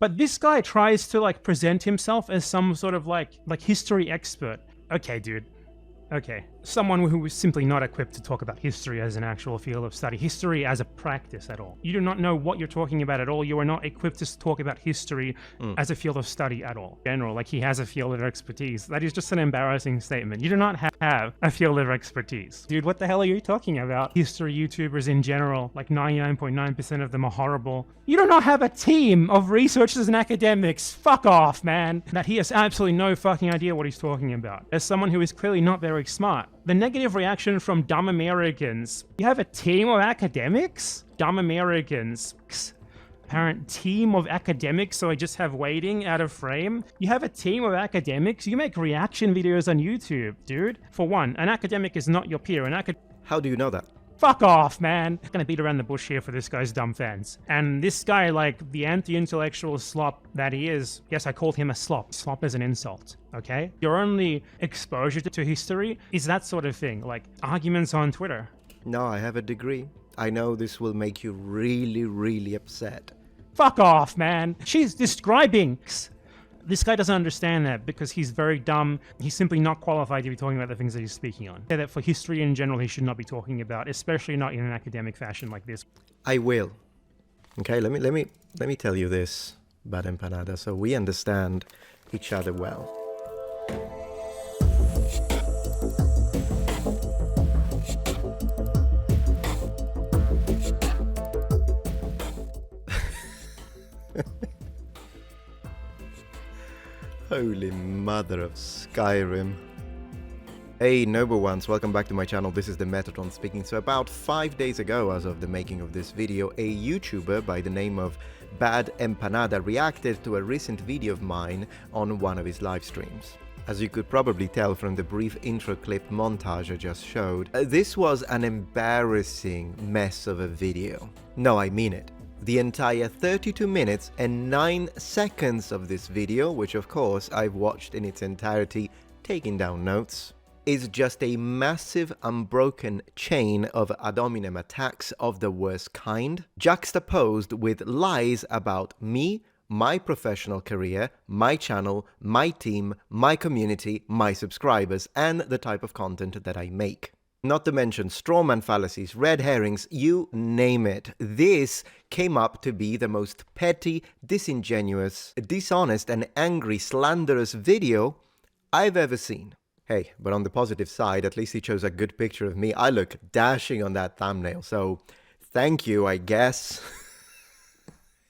But this guy tries to like present himself as some sort of like history expert. Okay, dude. Okay. Someone who is simply not equipped to talk about history as an actual field of study, history as a practice at all. You do not know what you're talking about at all. You are not equipped to talk about history as a field of study at all. In general, like he has a field of expertise. That is just an embarrassing statement. You do not have a field of expertise. Dude, what the hell are you talking about? History YouTubers in general, like 99.9% of them are horrible. You do not have a team of researchers and academics. Fuck off, man. That he has absolutely no fucking idea what he's talking about. As someone who is clearly not very smart. The negative reaction from dumb Americans. You have a team of academics? Dumb Americans. Apparent team of academics, so I just have waiting out of frame. You have a team of academics? You make reaction videos on YouTube, dude. For one, an academic is not your peer. How do you know that? Fuck off, man. I'm gonna beat around the bush here for this guy's dumb fans. And this guy, like, the anti-intellectual slop that he is, yes, I called him a slop. Slop is an insult, okay? Your only exposure to history is that sort of thing, like arguments on Twitter. No, I have a degree. I know this will make you really, really upset. Fuck off, man. She's describing. This guy doesn't understand that because he's very dumb. He's simply not qualified to be talking about the things that he's speaking on. That for history in general, he should not be talking about, especially not in an academic fashion like this. I will. Okay, let me tell you this, Bad Empanada, so we understand each other well. Holy mother of Skyrim. Hey noble ones, welcome back to my channel. This is the Metatron speaking. So about 5 days ago, as of the making of this video, a YouTuber by the name of Bad Empanada reacted to a recent video of mine on one of his live streams. As you could probably tell from the brief intro clip montage I just showed, this was an embarrassing mess of a video. No, I mean it. The entire 32 minutes and 9 seconds of this video, which of course I've watched in its entirety taking down notes, is just a massive unbroken chain of ad hominem attacks of the worst kind, juxtaposed with lies about me, my professional career, my channel, my team, my community, my subscribers, and the type of content that I make. Not to mention strawman fallacies, red herrings, you name it. This came up to be the most petty, disingenuous, dishonest, and angry, slanderous video I've ever seen. Hey, but on the positive side, at least he chose a good picture of me. I look dashing on that thumbnail, so thank you, I guess.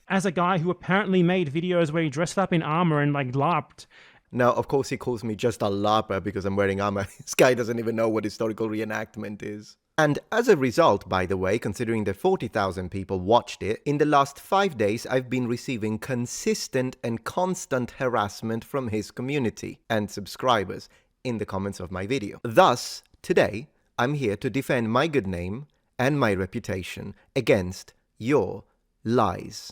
As a guy who apparently made videos where he dressed up in armor and like LARPed. Now, of course, he calls me just a LARPer because I'm wearing armor. This guy doesn't even know what historical reenactment is. And as a result, by the way, considering that 40,000 people watched it, in the last 5 days I've been receiving consistent and constant harassment from his community and subscribers in the comments of my video. Thus, today, I'm here to defend my good name and my reputation against your lies.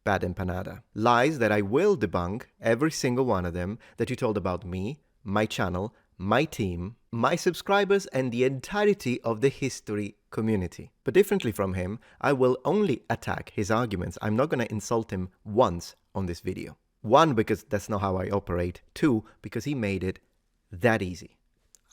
Bad Empanada. Lies that I will debunk, every single one of them, that you told about me, my channel, my team, my subscribers, and the entirety of the history community. But differently from him, I will only attack his arguments. I'm not going to insult him once on this video. One, because that's not how I operate. Two, because he made it that easy.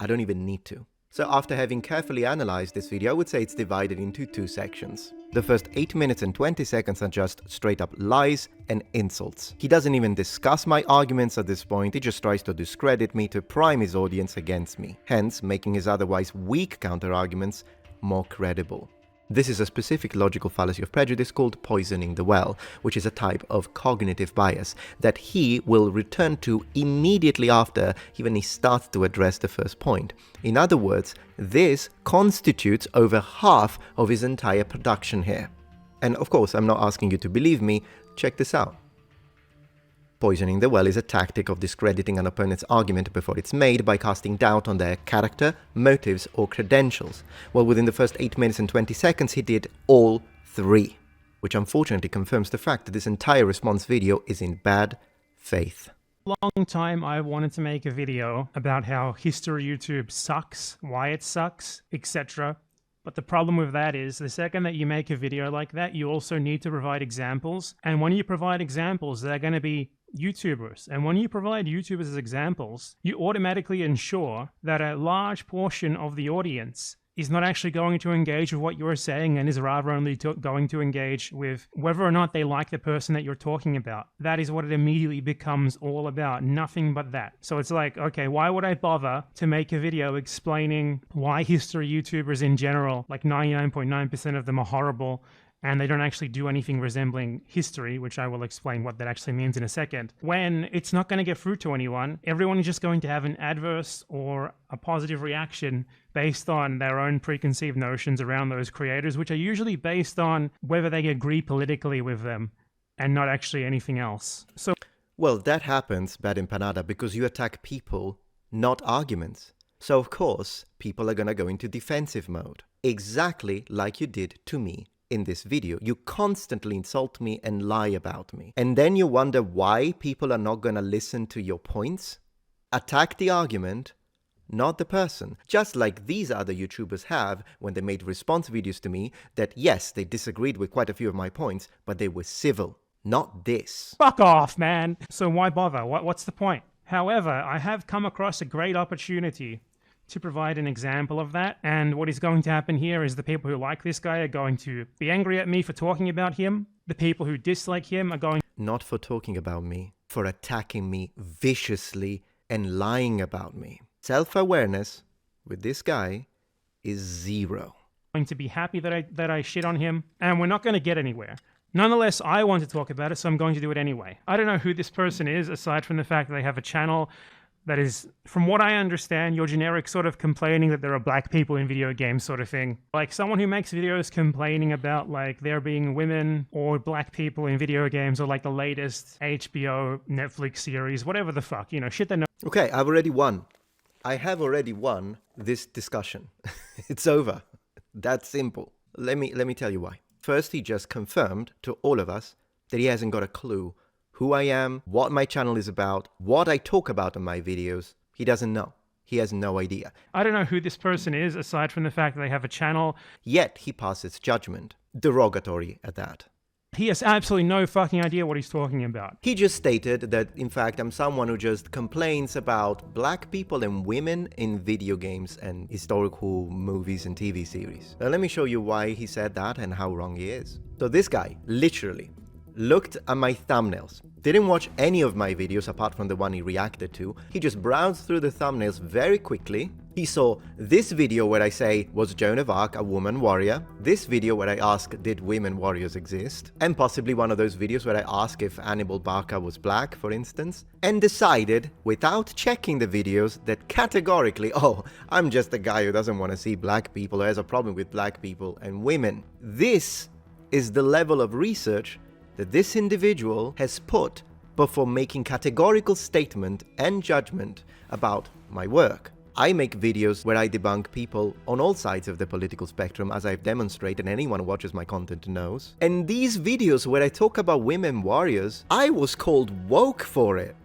I don't even need to. So after having carefully analyzed this video, I would say it's divided into 2 sections. The first 8 minutes and 20 seconds are just straight up lies and insults. He doesn't even discuss my arguments at this point, he just tries to discredit me to prime his audience against me, hence making his otherwise weak counter-arguments more credible. This is a specific logical fallacy of prejudice called poisoning the well, which is a type of cognitive bias that he will return to immediately after even he starts to address the first point. In other words, this constitutes over half of his entire production here. And of course, I'm not asking you to believe me, check this out. Poisoning the well is a tactic of discrediting an opponent's argument before it's made by casting doubt on their character, motives, or credentials. Well, within the first 8 minutes and 20 seconds, he did all 3, which unfortunately confirms the fact that this entire response video is in bad faith. Long time I wanted to make a video about how history YouTube sucks, why it sucks, etc. But the problem with that is the second that you make a video like that, you also need to provide examples. And when you provide examples, they're going to be YouTubers. And when you provide YouTubers as examples, you automatically ensure that a large portion of the audience is not actually going to engage with what you're saying and is rather only going to engage with whether or not they like the person that you're talking about. That is what it immediately becomes all about, nothing but that. So it's like, okay, why would I bother to make a video explaining why history YouTubers in general, like 99.9% of them are horrible, and they don't actually do anything resembling history, which I will explain what that actually means in a second, when it's not going to get through to anyone. Everyone is just going to have an adverse or a positive reaction based on their own preconceived notions around those creators, which are usually based on whether they agree politically with them and not actually anything else. So, well, that happens, bad empanada, because you attack people, not arguments. So, of course, people are going to go into defensive mode, exactly like you did to me. In this video, you constantly insult me and lie about me. And then you wonder why people are not going to listen to your points? Attack the argument, not the person. Just like these other YouTubers have when they made response videos to me that, yes, they disagreed with quite a few of my points, but they were civil. Not this. Fuck off, man. So why bother? What's the point? However, I have come across a great opportunity to provide an example of that. And what is going to happen here is the people who like this guy are going to be angry at me for talking about him. The people who dislike him are going... Not for talking about me, for attacking me viciously and lying about me. Self-awareness with this guy is zero. ...going to be happy that I shit on him, and we're not going to get anywhere. Nonetheless, I want to talk about it, so I'm going to do it anyway. I don't know who this person is, aside from the fact that they have a channel that is, from what I understand, your generic sort of complaining that there are black people in video games sort of thing. Like someone who makes videos complaining about like there being women or black people in video games, or like the latest HBO, Netflix series, whatever the fuck, you know, shit that no... Okay, I've already won. I have already won this discussion. It's over. That's simple. Let me tell you why. First, he just confirmed to all of us that he hasn't got a clue who I am, what my channel is about, what I talk about in my videos. He doesn't know. He has no idea. I don't know who this person is, aside from the fact that they have a channel. Yet he passes judgment. Derogatory at that. He has absolutely no fucking idea what he's talking about. He just stated that, in fact, I'm someone who just complains about black people and women in video games and historical movies and TV series. Now let me show you why he said that and how wrong he is. So this guy, literally, looked at my thumbnails, didn't watch any of my videos apart from the one he reacted to. He just browsed through the thumbnails very quickly. He saw this video where I say, was Joan of Arc a woman warrior? This video where I ask, did women warriors exist? And possibly one of those videos where I ask if Hannibal Barca was black, for instance. And decided, without checking the videos, that categorically, oh, I'm just a guy who doesn't want to see black people, or has a problem with black people and women. This is the level of research that this individual has put before making categorical statement and judgment about my work. I make videos where I debunk people on all sides of the political spectrum, as I've demonstrated, and anyone who watches my content knows. And these videos where I talk about women warriors, I was called woke for it.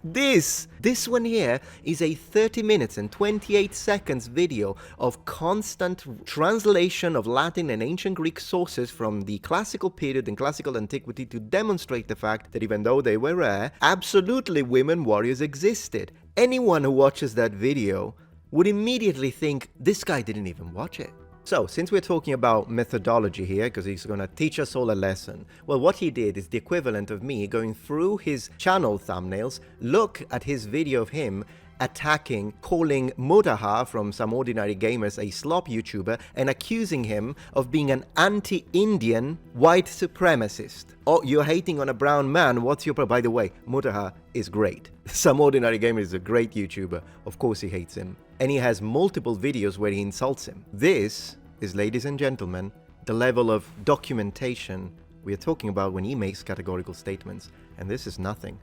This one here is a 30 minutes and 28 seconds video of constant translation of Latin and ancient Greek sources from the classical period and classical antiquity to demonstrate the fact that even though they were rare, absolutely women warriors existed. Anyone who watches that video would immediately think, this guy didn't even watch it. So, since we're talking about methodology here, because he's going to teach us all a lesson, well, what he did is the equivalent of me going through his channel thumbnails, look at his video of him attacking, calling Mudahar from Some Ordinary Gamers a slop YouTuber, and accusing him of being an anti-Indian white supremacist. Oh, you're hating on a brown man, what's your problem? By the way, Mudahar is great. Some Ordinary Gamer is a great YouTuber. Of course he hates him. And he has multiple videos where he insults him. This is, ladies and gentlemen, the level of documentation we are talking about when he makes categorical statements. And this is nothing.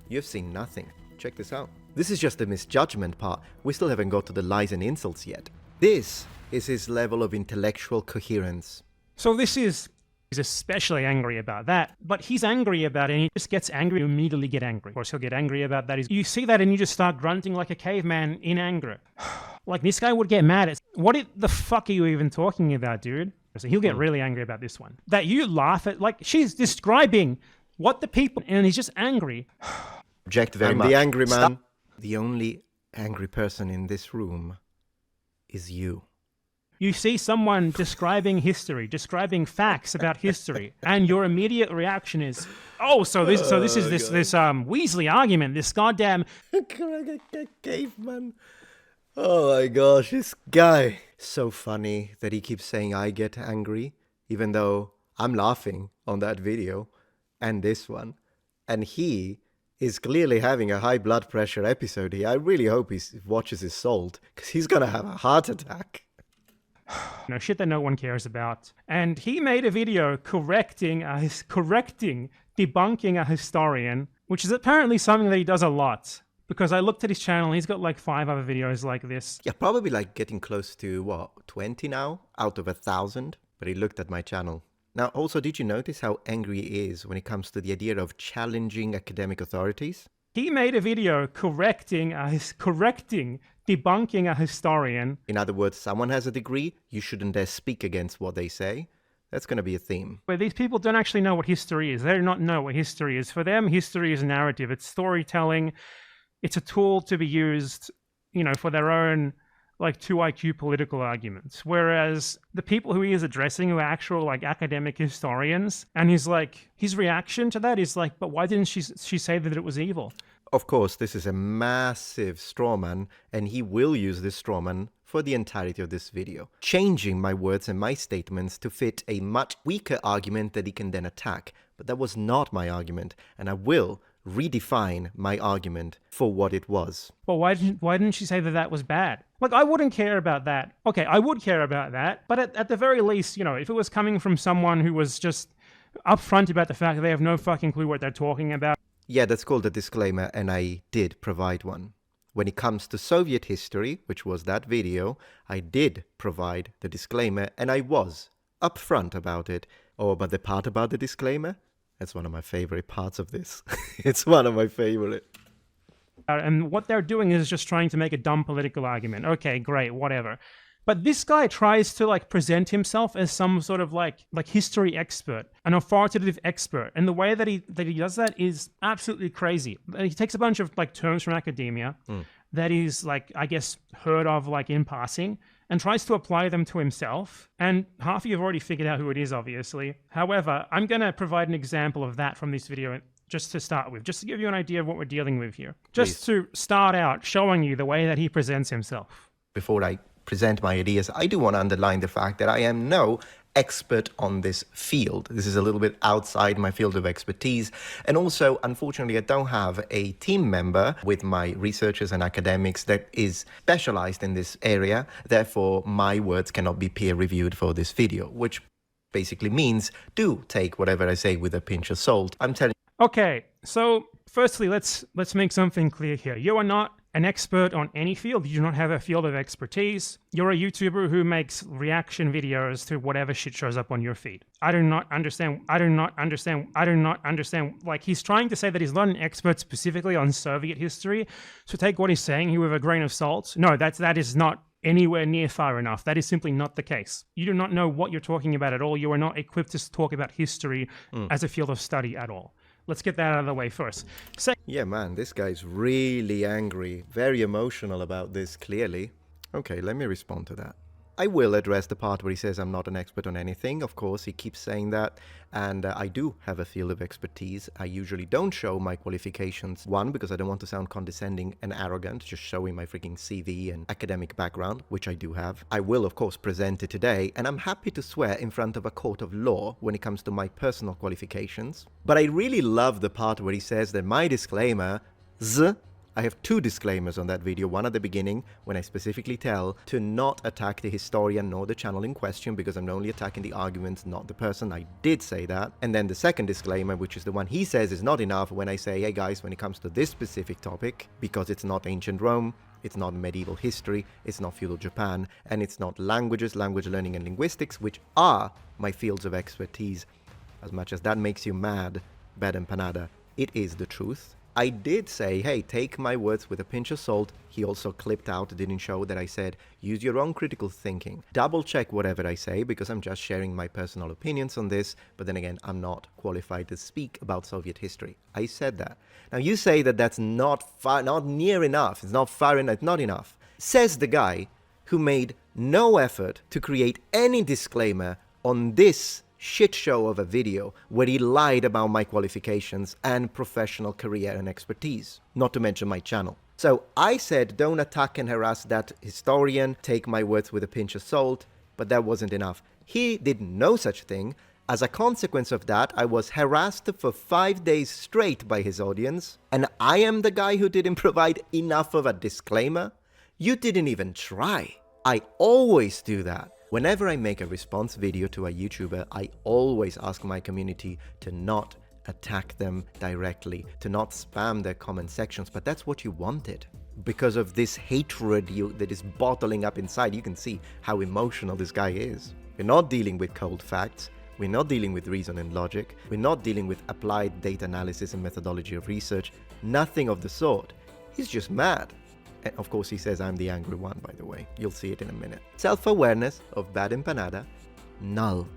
You've seen nothing. Check this out. This is just the misjudgment part. We still haven't got to the lies and insults yet. This is his level of intellectual coherence. So he's especially angry about that, but he's angry about it and he just gets angry, you immediately get angry. Of course, he'll get angry about that. You see that and you just start grunting like a caveman in anger. Like, this guy would get mad at, the fuck are you even talking about, dude? So he'll get really angry about this one. That you laugh at, like, she's describing what the people, and he's just angry. Object very much. The angry man. The only angry person in this room is you. You see someone describing history, describing facts about history, and your immediate reaction is, oh, so this is this Weasley argument, this goddamn caveman. Oh my gosh, this guy. So funny that he keeps saying I get angry, even though I'm laughing on that video and this one. And he is clearly having a high blood pressure episode here. I really hope he watches his salt, because he's gonna have a heart attack. Shit that no one cares about. And he made a video debunking a historian, which is apparently something that he does a lot. Because I looked at his channel, he's got like 5 other videos like this. Yeah, probably like getting close to, what, 20 now? Out of 1,000? But he looked at my channel. Now, also, did you notice how angry he is when it comes to the idea of challenging academic authorities? He made a video debunking a historian. In other words, someone has a degree, you shouldn't dare speak against what they say. That's going to be a theme. Where these people don't actually know what history is. They do not know what history is. For them, history is narrative. It's storytelling. It's a tool to be used, for their own, like, 2 IQ political arguments. Whereas the people who he is addressing, who are actual, like, academic historians, and his reaction to that is like, but why didn't she say that it was evil? Of course, this is a massive strawman, and he will use this strawman for the entirety of this video, changing my words and my statements to fit a much weaker argument that he can then attack. But that was not my argument, and I will redefine my argument for what it was. Well, why didn't she say that was bad? Like, I wouldn't care about that. Okay, I would care about that, but at the very least, if it was coming from someone who was just upfront about the fact that they have no fucking clue what they're talking about. Yeah, that's called a disclaimer, and I did provide one. When it comes to Soviet history, which was that video, I did provide the disclaimer, and I was upfront about it. Oh, but the part about the disclaimer? That's one of my favorite parts of this. It's one of my favorite. And what they're doing is just trying to make a dumb political argument. Okay, great, whatever. But this guy tries to present himself as some sort of like history expert, an authoritative expert. And the way that he does that is absolutely crazy. He takes a bunch of terms from academia that he's I guess heard of in passing, and tries to apply them to himself. And half of you have already figured out who it is, obviously. However, I'm going to provide an example of that from this video just to start with, just to give you an idea of what we're dealing with here. Just to start out showing you the way that he presents himself. Before I present my ideas, I do want to underline the fact that I am no expert on this field. This is a little bit outside my field of expertise. And also, unfortunately, I don't have a team member with my researchers and academics that is specialized in this area. Therefore, my words cannot be peer reviewed for this video, which basically means do take whatever I say with a pinch of salt. I'm telling you. Okay, so firstly, let's make something clear here. You are not an expert on any field. You do not have a field of expertise. You're a YouTuber who makes reaction videos to whatever shit shows up on your feed. I do not understand. Like, he's trying to say that he's not an expert specifically on Soviet history. So take what he's saying here with a grain of salt. No, that is not anywhere near far enough. That is simply not the case. You do not know what you're talking about at all. You are not equipped to talk about history as a field of study at all. Let's get that out of the way first. Yeah, man, this guy's really angry, very emotional about this, clearly. Okay, let me respond to that. I will address the part where he says I'm not an expert on anything. Of course, he keeps saying that, and I do have a field of expertise. I usually don't show my qualifications. One, because I don't want to sound condescending and arrogant, just showing my freaking CV and academic background, which I do have. I will, of course, present it today, and I'm happy to swear in front of a court of law when it comes to my personal qualifications. But I really love the part where he says that my disclaimer, I have 2 disclaimers on that video, one at the beginning when I specifically tell to not attack the historian nor the channel in question because I'm only attacking the arguments, not the person. I did say that. And then the second disclaimer, which is the one he says is not enough, when I say, hey guys, when it comes to this specific topic, because it's not ancient Rome, it's not medieval history, it's not feudal Japan, and it's not languages, language learning and linguistics, which are my fields of expertise. As much as that makes you mad, bad empanada, it is the truth. I did say, hey, take my words with a pinch of salt. He also clipped out, didn't show that I said, use your own critical thinking. Double check whatever I say, because I'm just sharing my personal opinions on this. But then again, I'm not qualified to speak about Soviet history. I said that. Now you say that that's not near enough. It's not far enough, not enough. Says the guy who made no effort to create any disclaimer on this shit show of a video where he lied about my qualifications and professional career and expertise, not to mention my channel. So I said, don't attack and harass that historian, take my words with a pinch of salt, but that wasn't enough. He did no such thing. As a consequence of that, I was harassed for 5 days straight by his audience, and I am the guy who didn't provide enough of a disclaimer. You didn't even try. I always do that. Whenever I make a response video to a YouTuber, I always ask my community to not attack them directly, to not spam their comment sections, but that's what you wanted. Because of this hatred that is bottling up inside, you can see how emotional this guy is. We're not dealing with cold facts, we're not dealing with reason and logic, we're not dealing with applied data analysis and methodology of research, nothing of the sort. He's just mad. And of course he says I'm the angry one, by the way. You'll see it in a minute. Self-awareness of bad empanada, null.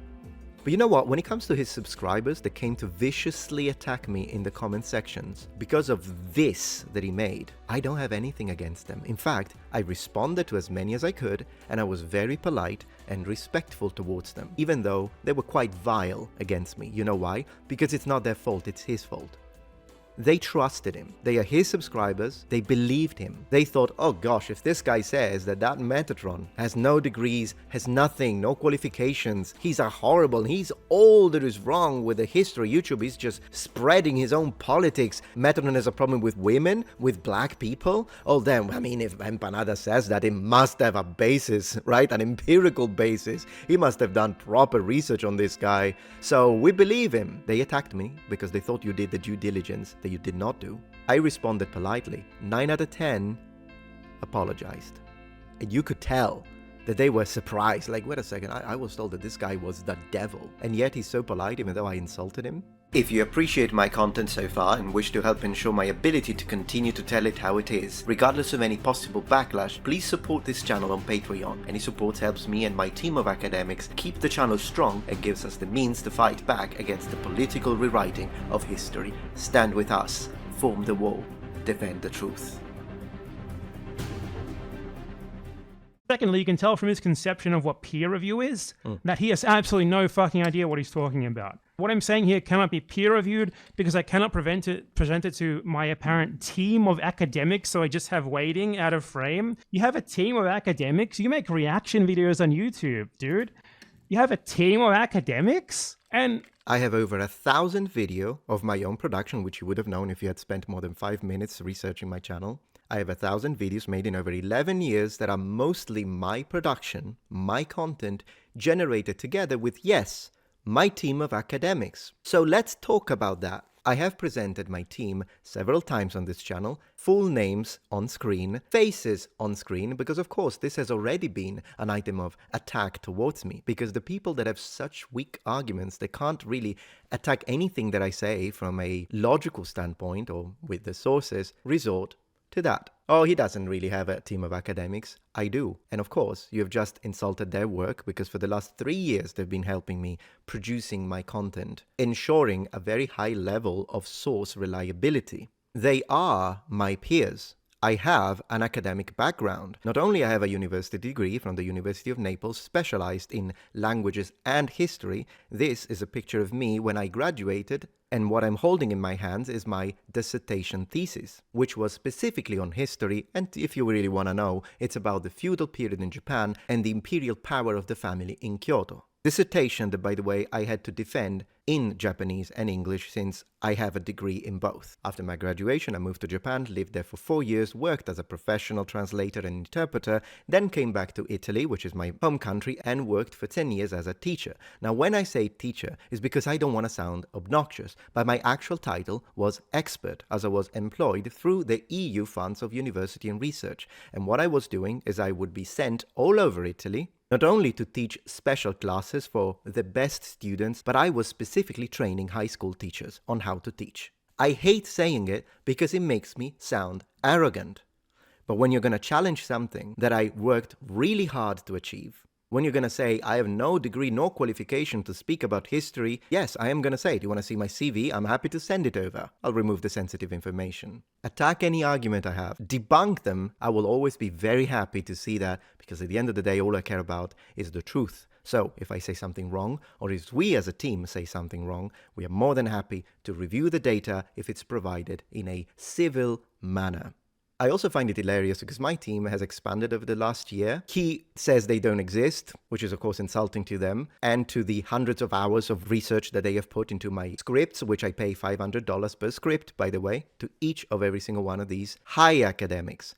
But you know what? When it comes to his subscribers that came to viciously attack me in the comment sections because of this that he made, I don't have anything against them. In fact, I responded to as many as I could, and I was very polite and respectful towards them, even though they were quite vile against me. You know why? Because it's not their fault, it's his fault. They trusted him. They are his subscribers. They believed him. They thought, oh gosh, if this guy says that Metatron has no degrees, has nothing, no qualifications, he's a horrible, he's all that is wrong with the history. YouTube is just spreading his own politics. Metatron has a problem with women, with black people. Oh, then, I mean, if Empanada says that, it must have a basis, right? An empirical basis. He must have done proper research on this guy. So we believe him. They attacked me because they thought you did the due diligence that you did not do. I responded politely. 9 out of 10 apologized. And you could tell that they were surprised. Like, wait a second, I was told that this guy was the devil. And yet he's so polite even though I insulted him. If you appreciate my content so far and wish to help ensure my ability to continue to tell it how it is, regardless of any possible backlash, please support this channel on Patreon. Any support helps me and my team of academics keep the channel strong and gives us the means to fight back against the political rewriting of history. Stand with us, form the wall, defend the truth. Secondly, you can tell from his conception of what peer review is that he has absolutely no fucking idea what he's talking about. What I'm saying here cannot be peer reviewed because I cannot present it to my apparent team of academics, so I just have waiting out of frame. You have a team of academics? You make reaction videos on YouTube, dude. You have a team of academics? And I have over 1,000 video of my own production, which you would have known if you had spent more than 5 minutes researching my channel. I have 1,000 videos made in over 11 years that are mostly my production, my content, generated together with, yes, my team of academics. So let's talk about that. I have presented my team several times on this channel, full names on screen, faces on screen, because of course this has already been an item of attack towards me, because the people that have such weak arguments, they can't really attack anything that I say from a logical standpoint or with the sources, resort to that. Oh, he doesn't really have a team of academics. I do. And of course, you have just insulted their work because for the last 3 years they've been helping me producing my content, ensuring a very high level of source reliability. They are my peers. I have an academic background. Not only I have a university degree from the University of Naples specialized in languages and history, this is a picture of me when I graduated, and what I'm holding in my hands is my dissertation thesis, which was specifically on history, and if you really want to know, it's about the feudal period in Japan and the imperial power of the family in Kyoto. Dissertation that, by the way, I had to defend in Japanese and English since I have a degree in both. After my graduation, I moved to Japan, lived there for 4 years, worked as a professional translator and interpreter, then came back to Italy, which is my home country, and worked for 10 years as a teacher. Now, when I say teacher, it's because I don't want to sound obnoxious, but my actual title was expert, as I was employed through the EU funds of university and research. And what I was doing is I would be sent all over Italy, not only to teach special classes for the best students, but I was specifically training high school teachers on how to teach. I hate saying it because it makes me sound arrogant. But when you're going to challenge something that I worked really hard to achieve, when you're going to say, I have no degree nor qualification to speak about history, yes, I am going to say, do you want to see my CV? I'm happy to send it over. I'll remove the sensitive information. Attack any argument I have. Debunk them. I will always be very happy to see that, because at the end of the day, all I care about is the truth. So if I say something wrong, or if we as a team say something wrong, we are more than happy to review the data if it's provided in a civil manner. I also find it hilarious because my team has expanded over the last year. He says they don't exist, which is of course insulting to them, and to the hundreds of hours of research that they have put into my scripts, which I pay $500 per script, by the way, to each of every single one of these high academics.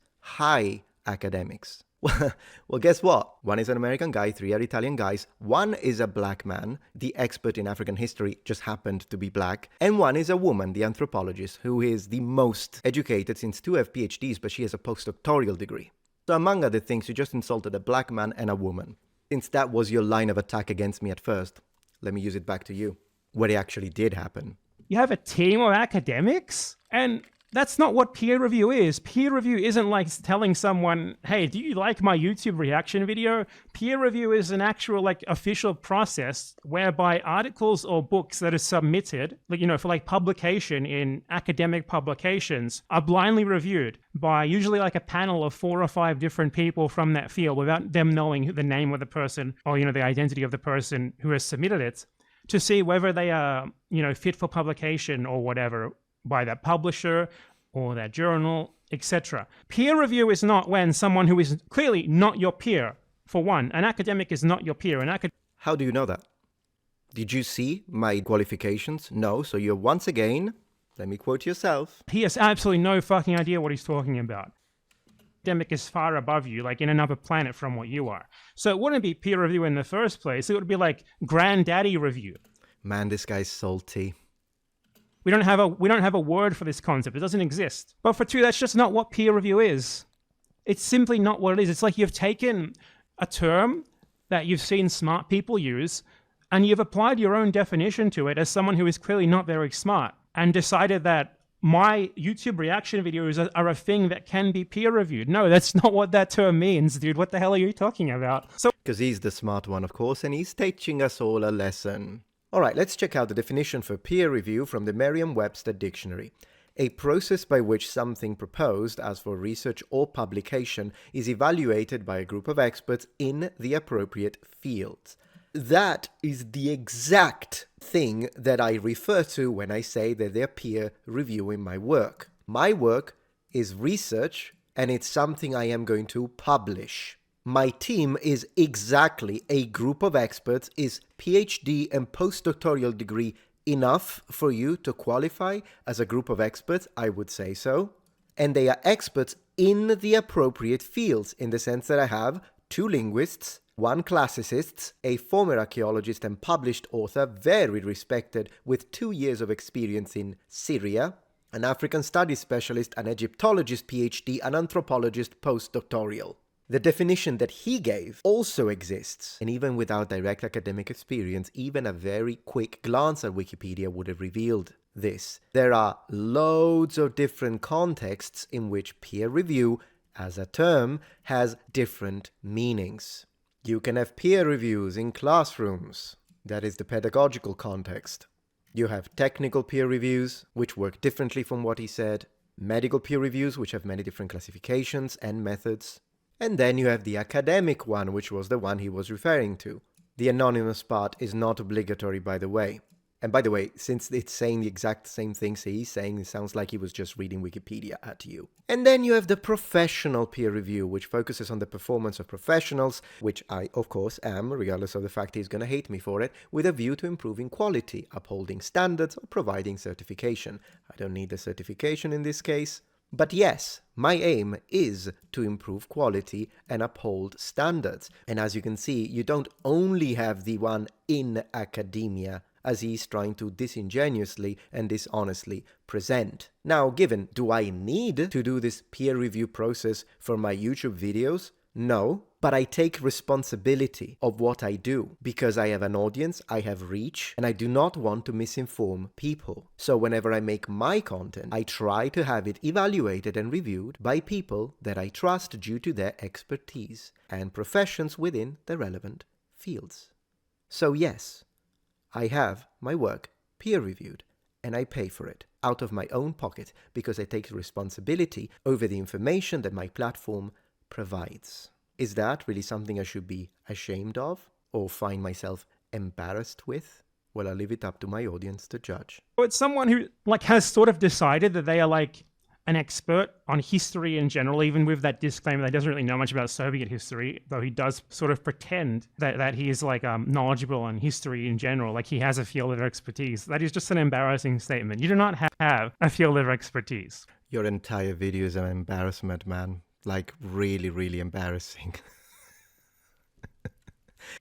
Well, guess what? One is an American guy, 3 are Italian guys, one is a black man, the expert in African history just happened to be black, and one is a woman, the anthropologist, who is the most educated since 2 have PhDs, but she has a postdoctoral degree. So among other things, you just insulted a black man and a woman. Since that was your line of attack against me at first, let me use it back to you. What actually did happen. You have a team of academics? And that's not what peer review is. Peer review isn't like telling someone, hey, do you like my YouTube reaction video? Peer review is an actual official process whereby articles or books that are submitted, for publication in academic publications are blindly reviewed by usually a panel of 4 or 5 different people from that field without them knowing the name of the person or, the identity of the person who has submitted it, to see whether they are, fit for publication or whatever, by that publisher or that journal, etc. Peer review is not when someone who is clearly not your peer, for one. An academic is not your peer. How do you know that? Did you see my qualifications? No, so you're once again, let me quote yourself. He has absolutely no fucking idea what he's talking about. Academic is far above you, in another planet from what you are. So it wouldn't be peer review in the first place. It would be granddaddy review. Man, this guy's salty. We don't have a word for this concept. It doesn't exist. But for 2, that's just not what peer review is. It's simply not what it is. It's like you've taken a term that you've seen smart people use, and you've applied your own definition to it as someone who is clearly not very smart, and decided that my YouTube reaction videos are a thing that can be peer reviewed. No, that's not what that term means, dude. What the hell are you talking about? Because he's the smart one, of course, and he's teaching us all a lesson. Alright, let's check out the definition for peer review from the Merriam-Webster dictionary. A process by which something proposed, as for research or publication, is evaluated by a group of experts in the appropriate fields. That is the exact thing that I refer to when I say that they're peer reviewing my work. My work is research, and it's something I am going to publish. My team is exactly a group of experts. Is PhD and postdoctoral degree enough for you to qualify as a group of experts? I would say so. And they are experts in the appropriate fields, in the sense that I have 2 linguists, 1 classicist, a former archaeologist and published author, very respected, with 2 years of experience in Syria, an African studies specialist, an Egyptologist PhD, an anthropologist postdoctoral. The definition that he gave also exists, and even without direct academic experience, even a very quick glance at Wikipedia would have revealed this. There are loads of different contexts in which peer review, as a term, has different meanings. You can have peer reviews in classrooms. That is the pedagogical context. You have technical peer reviews, which work differently from what he said, medical peer reviews, which have many different classifications and methods. And then you have the academic one, which was the one he was referring to. The anonymous part is not obligatory, by the way. And by the way, since it's saying the exact same things he's saying, it sounds like he was just reading Wikipedia at you. And then you have the professional peer review, which focuses on the performance of professionals, which I, of course, am, regardless of the fact he's going to hate me for it, with a view to improving quality, upholding standards, or providing certification. I don't need the certification in this case. But yes, my aim is to improve quality and uphold standards. And as you can see, you don't only have the one in academia, as he's trying to disingenuously and dishonestly present. Now, given, do I need to do this peer review process for my YouTube videos? No, but I take responsibility of what I do because I have an audience, I have reach, and I do not want to misinform people. So whenever I make my content, I try to have it evaluated and reviewed by people that I trust due to their expertise and professions within the relevant fields. So yes, I have my work peer-reviewed, and I pay for it out of my own pocket because I take responsibility over the information that my platform provides. Is that really something I should be ashamed of or find myself embarrassed with? Well, I'll leave it up to my audience to judge. It's someone who has sort of decided that they are an expert on history in general, even with that disclaimer that he doesn't really know much about Soviet history, though he does sort of pretend that he is knowledgeable on history in general, like he has a field of expertise. That is just an embarrassing statement. You do not have a field of expertise. Your entire video is an embarrassment, man. Like really, really embarrassing.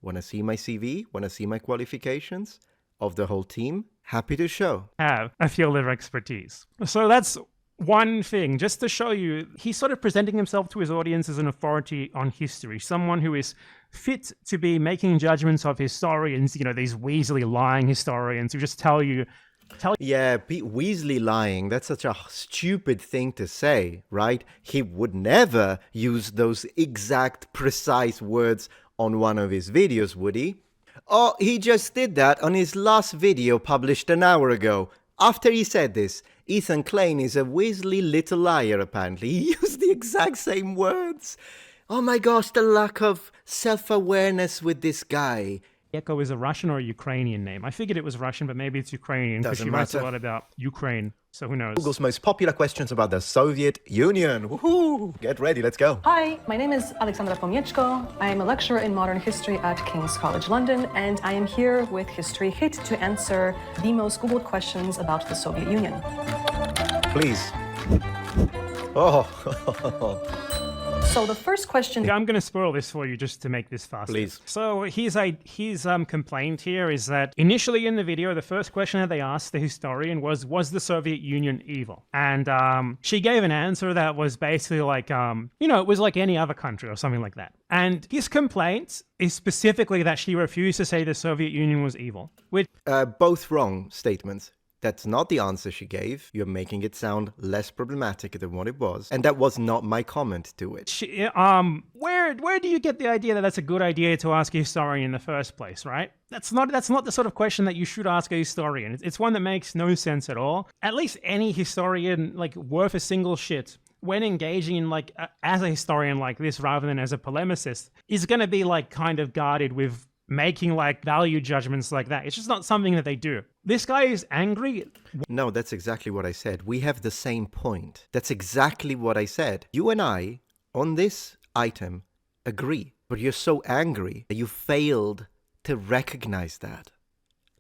Want to see my CV? Want to see my qualifications of the whole team? Happy to show. Have a field of expertise. So that's one thing, just to show you, he's sort of presenting himself to his audience as an authority on history, someone who is fit to be making judgments of historians, these Weasley lying historians who just tell you. Yeah, Weasley lying, that's such a stupid thing to say, right? He would never use those exact, precise words on one of his videos, would he? Oh, he just did that on his last video published an hour ago. After he said this, Ethan Klein is a Weasley little liar, apparently. He used the exact same words. Oh my gosh, the lack of self-awareness with this guy. Echo is a Russian or a Ukrainian name. I figured it was Russian, but maybe it's Ukrainian because she writes a lot about Ukraine, so who knows. Google's most popular questions about the Soviet Union. Woohoo! Get ready, let's go. Hi, my name is Alexandra Pomieczko. I am a lecturer in modern history at King's College London, and I am here with History Hit to answer the most Googled questions about the Soviet Union. Please. Oh. So the first question... Yeah, I'm going to spoil this for you just to make this faster. Please. So his complaint here is that initially in the video, the first question that they asked the historian was the Soviet Union evil? And she gave an answer that was basically it was like any other country or something like that. And his complaint is specifically that she refused to say the Soviet Union was evil. Which both wrong statements. That's not the answer she gave. You're making it sound less problematic than what it was. And that was not my comment to it. Where do you get the idea that that's a good idea to ask a historian in the first place, right? That's not the sort of question that you should ask a historian. It's one that makes no sense at all. At least any historian, worth a single shit, when engaging in as a historian like this rather than as a polemicist, is going to be kind of guarded with making value judgments like that. It's just not something that they do. This guy is angry. No, that's exactly what I said. We have the same point. That's exactly what I said. You and I, on this item, agree. But you're so angry that you failed to recognize that.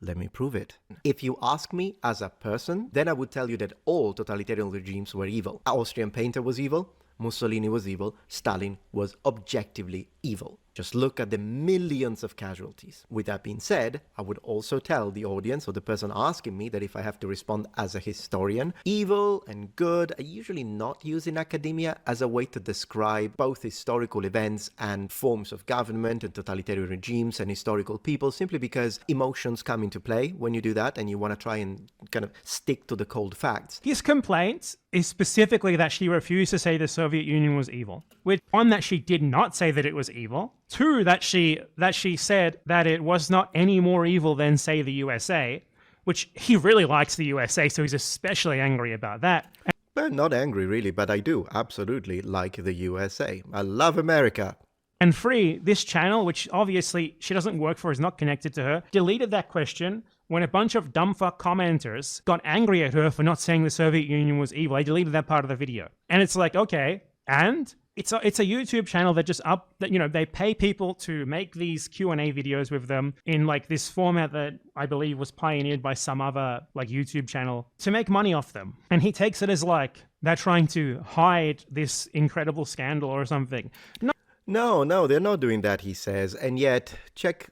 Let me prove it. If you ask me as a person, then I would tell you that all totalitarian regimes were evil. Austrian painter was evil. Mussolini was evil. Stalin was objectively evil. Just look at the millions of casualties. With that being said, I would also tell the audience or the person asking me that if I have to respond as a historian, evil and good are usually not used in academia as a way to describe both historical events and forms of government and totalitarian regimes and historical people, simply because emotions come into play when you do that and you want to try and kind of stick to the cold facts. His complaint is specifically that she refused to say the Soviet Union was evil. With one, that she did not say that it was evil. Two, that she said that it was not any more evil than, say, the USA, which he really likes the USA, so he's especially angry about that. Well, not angry really, but I do absolutely like the USA. I love America. And three, this channel, which obviously she doesn't work for, is not connected to her, deleted that question when a bunch of dumbfuck commenters got angry at her for not saying the Soviet Union was evil. They deleted that part of the video. And it's okay, and it's a YouTube channel that just they pay people to make these Q&A videos with them in this format that I believe was pioneered by some other YouTube channel to make money off them. And he takes it as they're trying to hide this incredible scandal or something. No, they're not doing that, he says. And yet,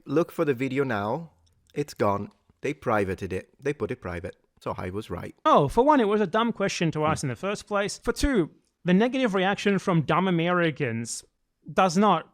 look for the video now. It's gone. They privated it. They put it private. So I was right. Oh, for one, it was a dumb question to ask in the first place. For two, the negative reaction from dumb Americans does not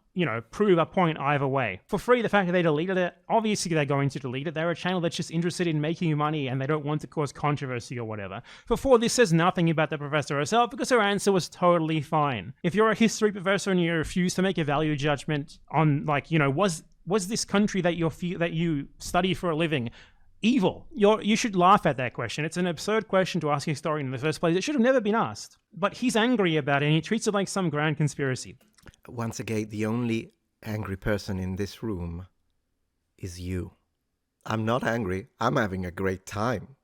prove a point either way. For free, the fact that they deleted it, obviously they're going to delete it. They're a channel that's just interested in making money and they don't want to cause controversy or whatever. For 4, this says nothing about the professor herself because her answer was totally fine. If you're a history professor and you refuse to make a value judgment on, was this country that you study for a living evil? You should laugh at that question. It's an absurd question to ask a historian in the first place. It should have never been asked. But he's angry about it and he treats it like some grand conspiracy. Once again, the only angry person in this room is you. I'm not angry. I'm having a great time.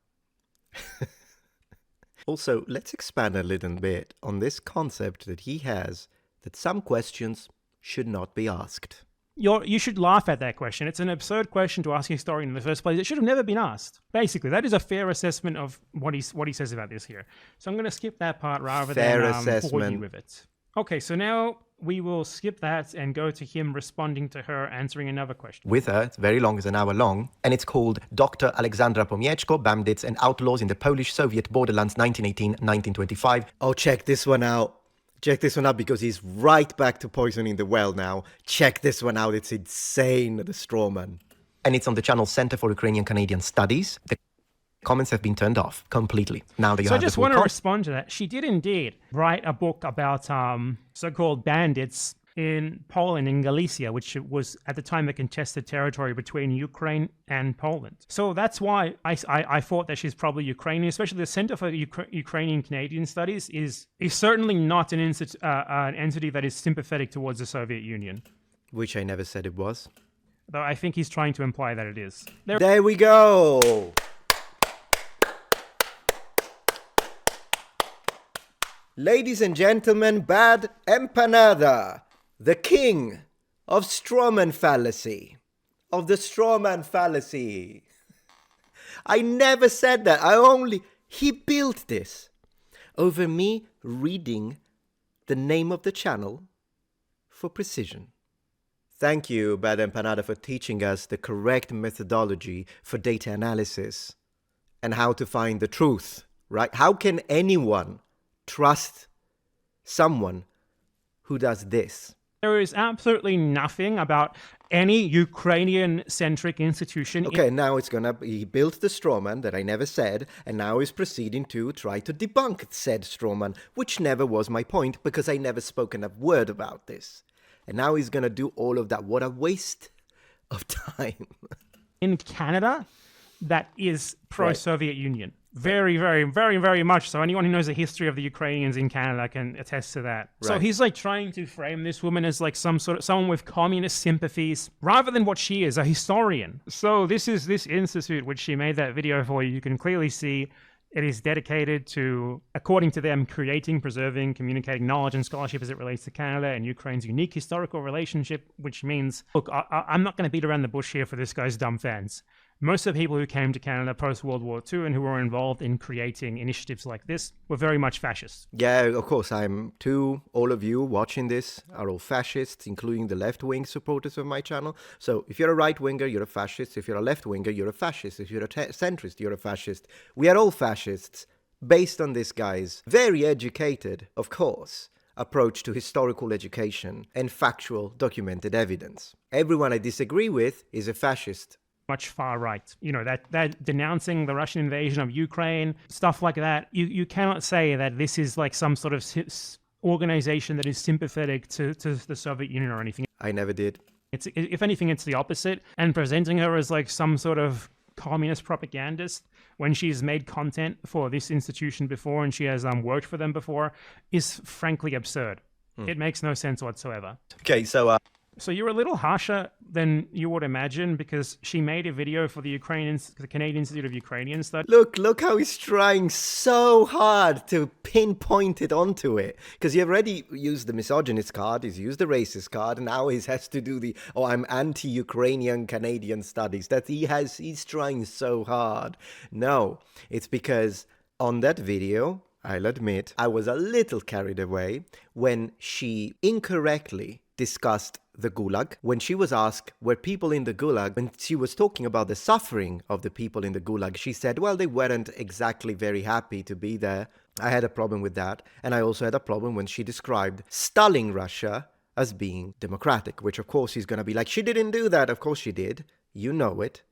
Also, let's expand a little bit on this concept that he has that some questions should not be asked. You should laugh at that question. It's an absurd question to ask a historian in the first place. It should have never been asked. Basically, that is a fair assessment of what he says about this here. So I'm going to skip that part rather than bore you with it. Okay, so now we will skip that and go to him responding to her, answering another question. With her, it's very long, it's an hour long, and it's called Dr. Alexandra Pomieczko, Bandits and Outlaws in the Polish-Soviet Borderlands 1918-1925. Oh, check this one out. Check this one out because he's right back to poisoning the well now. Check this one out. It's insane, the strawman. And it's on the channel Center for Ukrainian-Canadian Studies. The comments have been turned off completely. Now that you have I just want to respond to that. She did indeed write a book about so-called bandits in Poland, in Galicia, which was at the time a contested territory between Ukraine and Poland. So that's why I thought that she's probably Ukrainian, especially the Center for Ukrainian Canadian Studies is certainly not an entity that is sympathetic towards the Soviet Union. Which I never said it was. Though I think he's trying to imply that it is. There we go! Ladies and gentlemen, Bad Empanada, the king of strawman fallacy. Of the strawman fallacy. I never said that. He built this over me reading the name of the channel for precision. Thank you, Bad Empanada, for teaching us the correct methodology for data analysis and how to find the truth, right? How can anyone trust someone who does this? There is absolutely nothing about any Ukrainian-centric institution. Okay, now he built the strawman that I never said, and now he's proceeding to try to debunk said strawman, which never was my point because I never spoken a word about this. And now he's gonna do all of that. What a waste of time. In Canada, that is pro-Soviet Union. Very, very, very, very much so. Anyone who knows the history of the Ukrainians in Canada can attest to that. Right. So he's trying to frame this woman as someone with communist sympathies, rather than what she is, a historian. So this institute, which she made that video for, you can clearly see it is dedicated to, according to them, creating, preserving, communicating knowledge and scholarship as it relates to Canada and Ukraine's unique historical relationship, which means, look, I'm not going to beat around the bush here for this guy's dumb fans. Most of the people who came to Canada post-World War II and who were involved in creating initiatives like this were very much fascists. Yeah, of course, all of you watching this are all fascists, including the left-wing supporters of my channel. So if you're a right-winger, you're a fascist. If you're a left-winger, you're a fascist. If you're a centrist, you're a fascist. We are all fascists based on this guy's very educated, of course, approach to historical education and factual documented evidence. Everyone I disagree with is a fascist. Much far right, that denouncing the Russian invasion of Ukraine, stuff like that. You cannot say that this is like some sort of organization that is sympathetic to the Soviet Union or anything. I never did. If anything, it's the opposite. And presenting her as like some sort of communist propagandist when she's made content for this institution before and she has worked for them before is frankly absurd. It makes no sense whatsoever. Okay, so you're a little harsher than you would imagine because she made a video for the Canadian Institute of Ukrainian Studies. Look how he's trying so hard to pinpoint it onto it. Because he already used the misogynist card, he's used the racist card, and now he has to do I'm anti-Ukrainian Canadian Studies. He's trying so hard. No, it's because on that video, I'll admit, I was a little carried away when she incorrectly discussed the Gulag. When she was asked, were people in the Gulag, when she was talking about the suffering of the people in the Gulag, she said, well, they weren't exactly very happy to be there. I had a problem with that. And I also had a problem when she described Stalin Russia as being democratic, which of course he's going to be like, she didn't do that. Of course she did. You know it.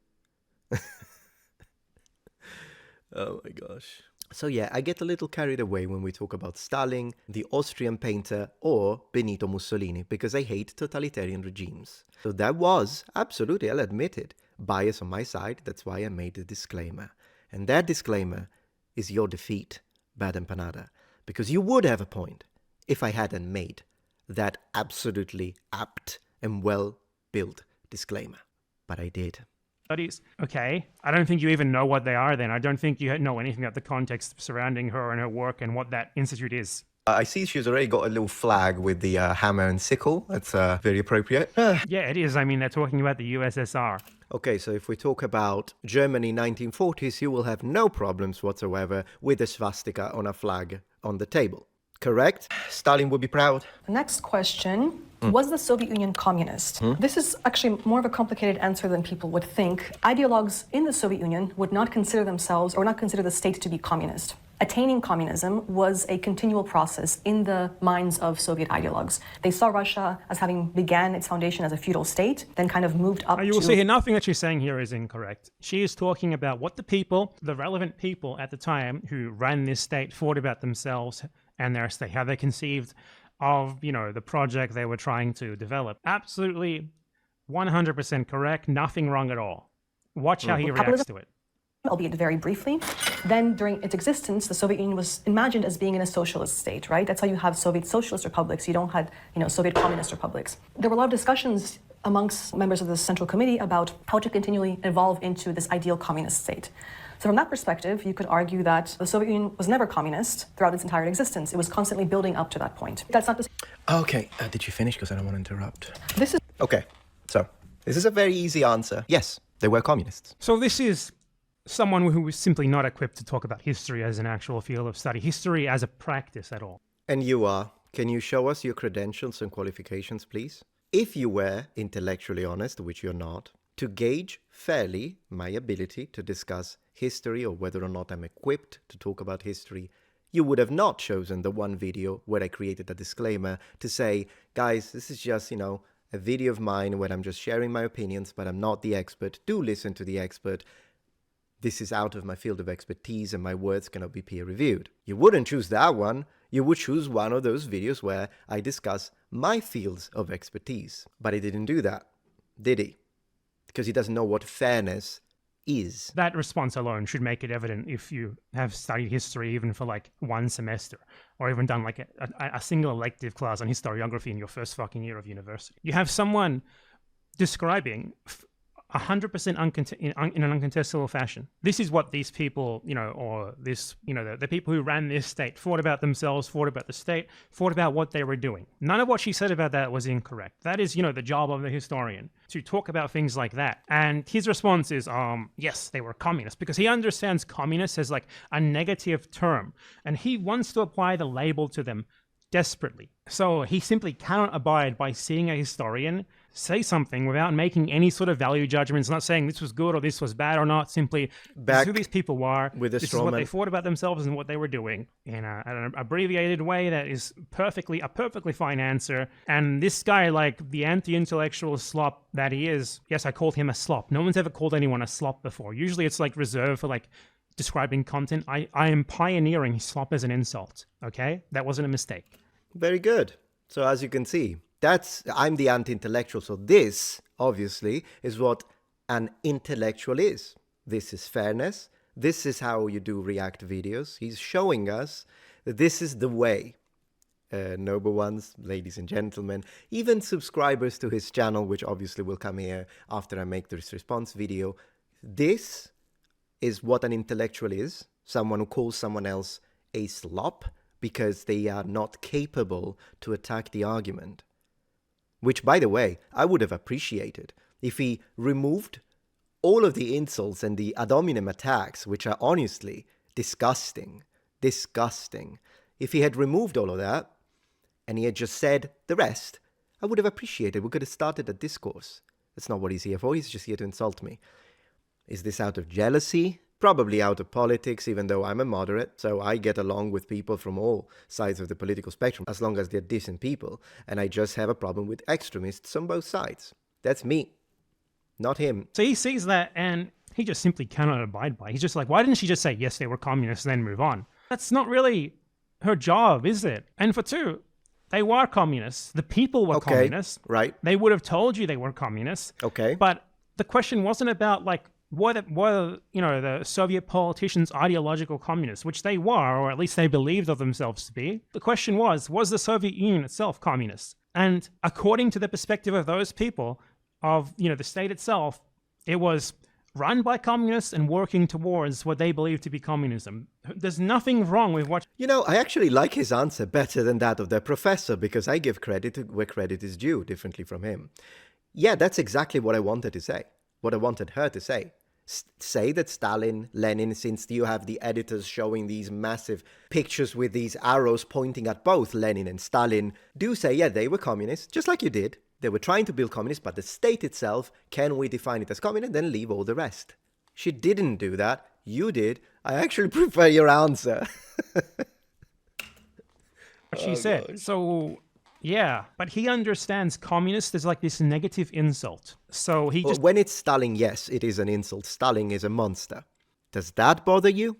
Oh my gosh. So yeah, I get a little carried away when we talk about Stalin, the Austrian painter, or Benito Mussolini, because I hate totalitarian regimes. So that was, absolutely, I'll admit it, bias on my side. That's why I made the disclaimer. And that disclaimer is your defeat, Bad Empanada, because you would have a point if I hadn't made that absolutely apt and well-built disclaimer. But I did. Studies. Okay. I don't think you even know what they are then. I don't think you know anything about the context surrounding her and her work and what that institute is. I see she's already got a little flag with the hammer and sickle. That's very appropriate. Yeah, it is. I mean, they're talking about the USSR. Okay, so if we talk about Germany 1940s, you will have no problems whatsoever with the swastika on a flag on the table. Correct? Stalin would be proud. Next question. Was the Soviet Union communist? This is actually more of a complicated answer than people would think. Ideologues in the Soviet Union would not consider themselves or not consider the state to be communist. Attaining communism was a continual process in the minds of Soviet ideologues. They saw Russia as having began its foundation as a feudal state, then kind of moved up to... You will see here, nothing that she's saying here is incorrect. She is talking about what the people, the relevant people at the time who ran this state, thought about themselves and their state, how they conceived of, you know, the project they were trying to develop. Absolutely 100% correct, nothing wrong at all. Watch how he reacts to it. Albeit very briefly. Then during its existence, the Soviet Union was imagined as being in a socialist state, right? That's how you have Soviet socialist republics. You don't have, Soviet communist republics. There were a lot of discussions amongst members of the Central Committee about how to continually evolve into this ideal communist state. So from that perspective, you could argue that the Soviet Union was never communist throughout its entire existence. It was constantly building up to that point. That's not to say... Okay, did you finish? Because I don't want to interrupt. This is... Okay, so this is a very easy answer. Yes, they were communists. So this is someone who is simply not equipped to talk about history as an actual field of study, history as a practice at all. And you are. Can you show us your credentials and qualifications, please? If you were intellectually honest, which you're not, to gauge fairly my ability to discuss history or whether or not I'm equipped to talk about history, you would have not chosen the one video where I created a disclaimer to say, guys, this is just, a video of mine where I'm just sharing my opinions, but I'm not the expert. Do listen to the expert. This is out of my field of expertise and my words cannot be peer-reviewed. You wouldn't choose that one. You would choose one of those videos where I discuss my fields of expertise. But he didn't do that, did he? Because he doesn't know what fairness is. That response alone should make it evident if you have studied history even for like one semester or even done like a single elective class on historiography in your first fucking year of university. You have someone describing 100% in an uncontestable fashion. This is what these people, the people who ran this state thought about themselves, thought about the state, thought about what they were doing. None of what she said about that was incorrect. That is, the job of the historian, to talk about things like that. And his response is, yes, they were communists, because he understands communists as like a negative term, and he wants to apply the label to them desperately. So he simply cannot abide by seeing a historian say something without making any sort of value judgments, not saying this was good or this was bad or not, simply this is who these people were, this is what they thought about themselves and what they were doing in an abbreviated way that is a perfectly fine answer. And this guy, like the anti-intellectual slop that he is, yes, I called him a slop. No one's ever called anyone a slop before. Usually it's like reserved for like describing content. I am pioneering slop as an insult, okay? That wasn't a mistake. Very good. So as you can see, I'm the anti-intellectual. So this, obviously, is what an intellectual is. This is fairness. This is how you do react videos. He's showing us that this is the way. Noble ones, ladies and gentlemen, even subscribers to his channel, which obviously will come here after I make this response video. This is what an intellectual is. Someone who calls someone else a slop because they are not capable to attack the argument. Which, by the way, I would have appreciated if he removed all of the insults and the ad hominem attacks, which are honestly disgusting. If he had removed all of that, and he had just said the rest, I would have appreciated. We could have started a discourse. That's not what he's here for. He's just here to insult me. Is this out of jealousy? probably out of politics, even though I'm a moderate, so I get along with people from all sides of the political spectrum, as long as they're decent people, and I just have a problem with extremists on both sides. That's me, not him. So he sees that and he just simply cannot abide by it. He's just like, why didn't she just say, yes, they were communists, then move on? That's not really her job, is it? And for two, they were communists. The people were communists. Right. They would have told you they were communists. Okay. But the question wasn't about like, were the Soviet politicians ideological communists, which they were, or at least they believed of themselves to be. The question was the Soviet Union itself communist? And according to the perspective of those people, of the state itself, it was run by communists and working towards what they believe to be communism. There's nothing wrong with what... I actually like his answer better than that of the professor, because I give credit where credit is due, differently from him. Yeah, that's exactly what I wanted to say. What I wanted her to say. Say that Stalin, Lenin, since you have the editors showing these massive pictures with these arrows pointing at both Lenin and Stalin, do say, yeah, they were communists, just like you did. They were trying to build communists, but the state itself, can we define it as communist? Then leave all the rest. She didn't do that. You did. I actually prefer your answer. What she said. Gosh. So, yeah. But he understands communist as like this negative insult. So he just... When it's Stalin, yes, it is an insult. Stalin is a monster. Does that bother you?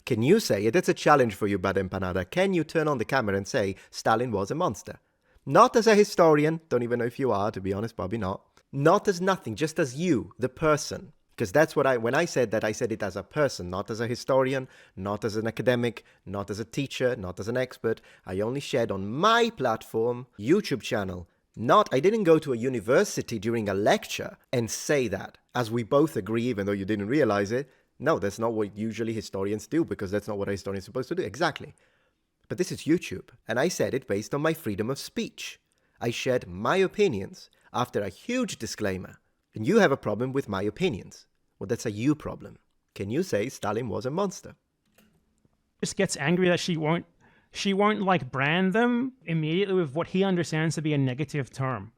Can you say it? That's a challenge for you, Bad Empanada. Can you turn on the camera and say Stalin was a monster? Not as a historian, don't even know if you are, to be honest, probably not. Not as nothing, just as you, the person. Because that's what when I said that, I said it as a person, not as a historian, not as an academic, not as a teacher, not as an expert. I only shared on my platform, YouTube channel. I didn't go to a university during a lecture and say that, as we both agree, even though you didn't realize it. No, that's not what usually historians do, because that's not what a historian is supposed to do. Exactly. But this is YouTube, and I said it based on my freedom of speech. I shared my opinions after a huge disclaimer. And you have a problem with my opinions. Well, that's a you problem. Can you say Stalin was a monster? Just gets angry that she won't like brand them immediately with what he understands to be a negative term.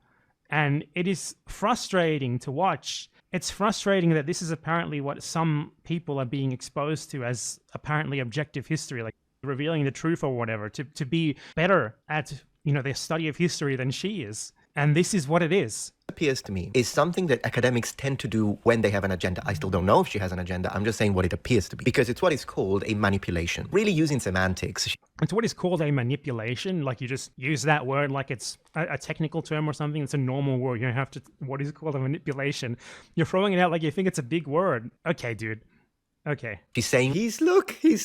And it is frustrating to watch. It's frustrating that this is apparently what some people are being exposed to as apparently objective history, like revealing the truth or whatever, to be better at their study of history than she is. And this is what it is. Appears to me is something that academics tend to do when they have an agenda. I still don't know if she has an agenda. I'm just saying what it appears to be, because it's what is called a manipulation. Really using semantics. It's what is called a manipulation. Like you just use that word like it's a technical term or something. It's a normal word. You don't have to. What is called a manipulation? You're throwing it out like you think it's a big word. Okay, dude. Okay. She's saying he's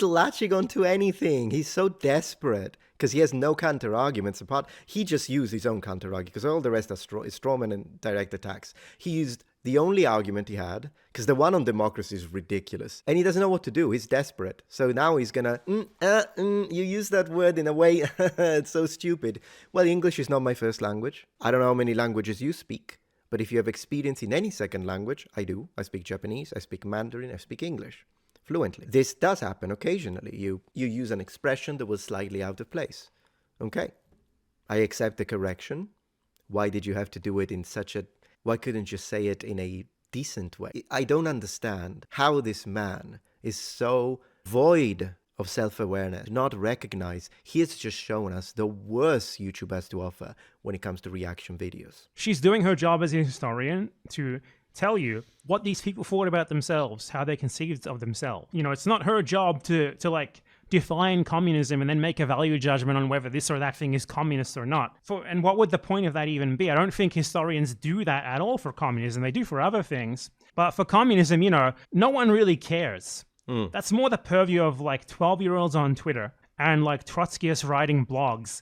latching onto anything. He's so desperate because he has no counter arguments apart. He just used his own counter argument because all the rest are strawman and direct attacks. He used the only argument he had, because the one on democracy is ridiculous, and he doesn't know what to do. He's desperate. So now he's gonna, you use that word in a way, it's so stupid. Well, English is not my first language. I don't know how many languages you speak. But if you have experience in any second language, I do. I speak Japanese, I speak Mandarin, I speak English fluently. This does happen occasionally. You use an expression that was slightly out of place. Okay, I accept the correction. Why did you have to do it in such a... Why couldn't you say it in a decent way? I don't understand how this man is so void of self-awareness, not recognize he has just shown us the worst YouTube has to offer when it comes to reaction videos. She's doing her job as a historian to tell you what these people thought about themselves, how they conceived of themselves. It's not her job to like define communism and then make a value judgment on whether this or that thing is communist or not. And what would the point of that even be? I don't think historians do that at all for communism. They do for other things. But for communism, no one really cares. That's more the purview of like 12-year-olds on Twitter and like Trotskyists writing blogs.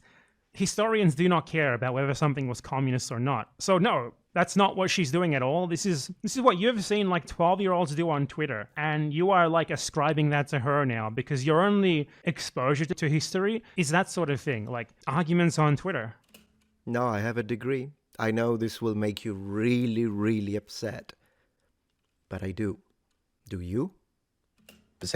Historians do not care about whether something was communist or not. So no, that's not what she's doing at all. This is what you've seen like 12-year-olds do on Twitter, and you are like ascribing that to her now because your only exposure to history is that sort of thing, like arguments on Twitter. No, I have a degree. I know this will make you really, really upset, but I do. Do you?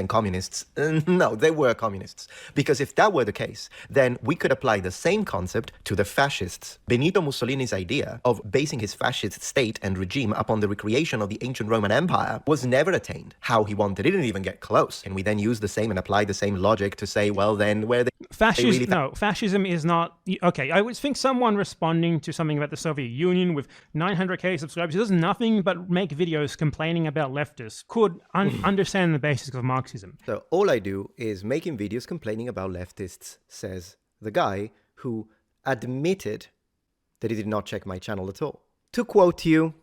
communists. No, they were communists. Because if that were the case, then we could apply the same concept to the fascists. Benito Mussolini's idea of basing his fascist state and regime upon the recreation of the ancient Roman Empire was never attained how he wanted. It didn't even get close. And we then use the same and apply the same logic to say, well, then where they... Fascism is not... Okay, I would think someone responding to something about the Soviet Union with 900k subscribers who does nothing but make videos complaining about leftists could understand the basics of Marxism. So all I do is making videos complaining about leftists, says the guy who admitted that he did not check my channel at all. To quote you,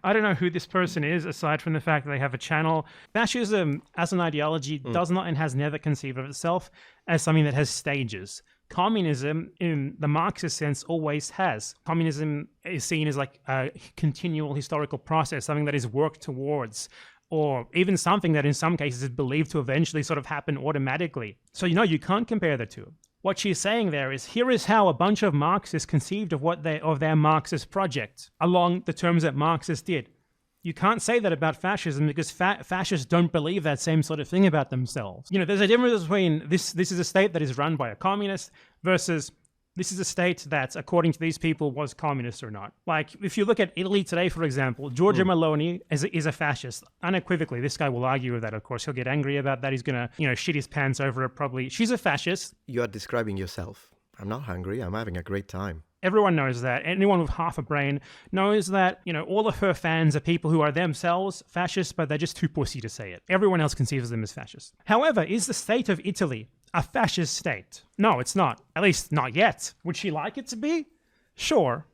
I don't know who this person is, aside from the fact that they have a channel. Fascism, as an ideology, does not and has never conceived of itself as something that has stages. Communism, in the Marxist sense, always has. Communism is seen as like a continual historical process, something that is worked towards, or even something that in some cases is believed to eventually sort of happen automatically. So, you can't compare the two. What she's saying there is, here is how a bunch of Marxists conceived of their Marxist project along the terms that Marxists did. You can't say that about fascism because fascists don't believe that same sort of thing about themselves. There's a difference between this is a state that is run by a communist versus this is a state that, according to these people, was communist or not. Like, if you look at Italy today, for example, Giorgia Meloni is a fascist. Unequivocally, this guy will argue with that, of course. He'll get angry about that. He's going to, shit his pants over it probably. She's a fascist. You are describing yourself. I'm not hungry. I'm having a great time. Everyone knows that. Anyone with half a brain knows that, all of her fans are people who are themselves fascists, but they're just too pussy to say it. Everyone else conceives them as fascists. However, is the state of Italy a fascist state? No, it's not. At least not yet. Would she like it to be? Sure.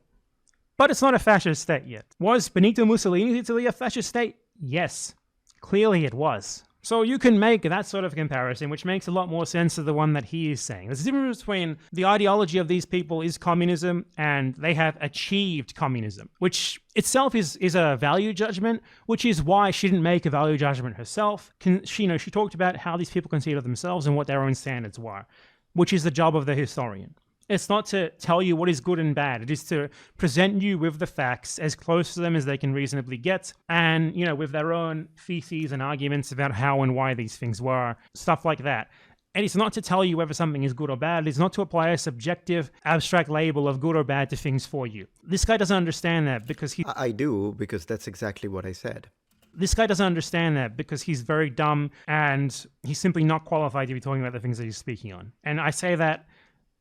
But it's not a fascist state yet. Was Benito Mussolini's Italy a fascist state? Yes. Clearly it was. So you can make that sort of comparison, which makes a lot more sense to the one that he is saying. There's a difference between the ideology of these people is communism and they have achieved communism, which itself is a value judgment, which is why she didn't make a value judgment herself. She talked about how these people consider themselves and what their own standards were, which is the job of the historian. It's not to tell you what is good and bad. It is to present you with the facts as close to them as they can reasonably get, and, with their own theses and arguments about how and why these things were, stuff like that. And it's not to tell you whether something is good or bad. It's not to apply a subjective, abstract label of good or bad to things for you. This guy doesn't understand that because he... I do, because that's exactly what I said. This guy doesn't understand that because he's very dumb and he's simply not qualified to be talking about the things that he's speaking on. And I say that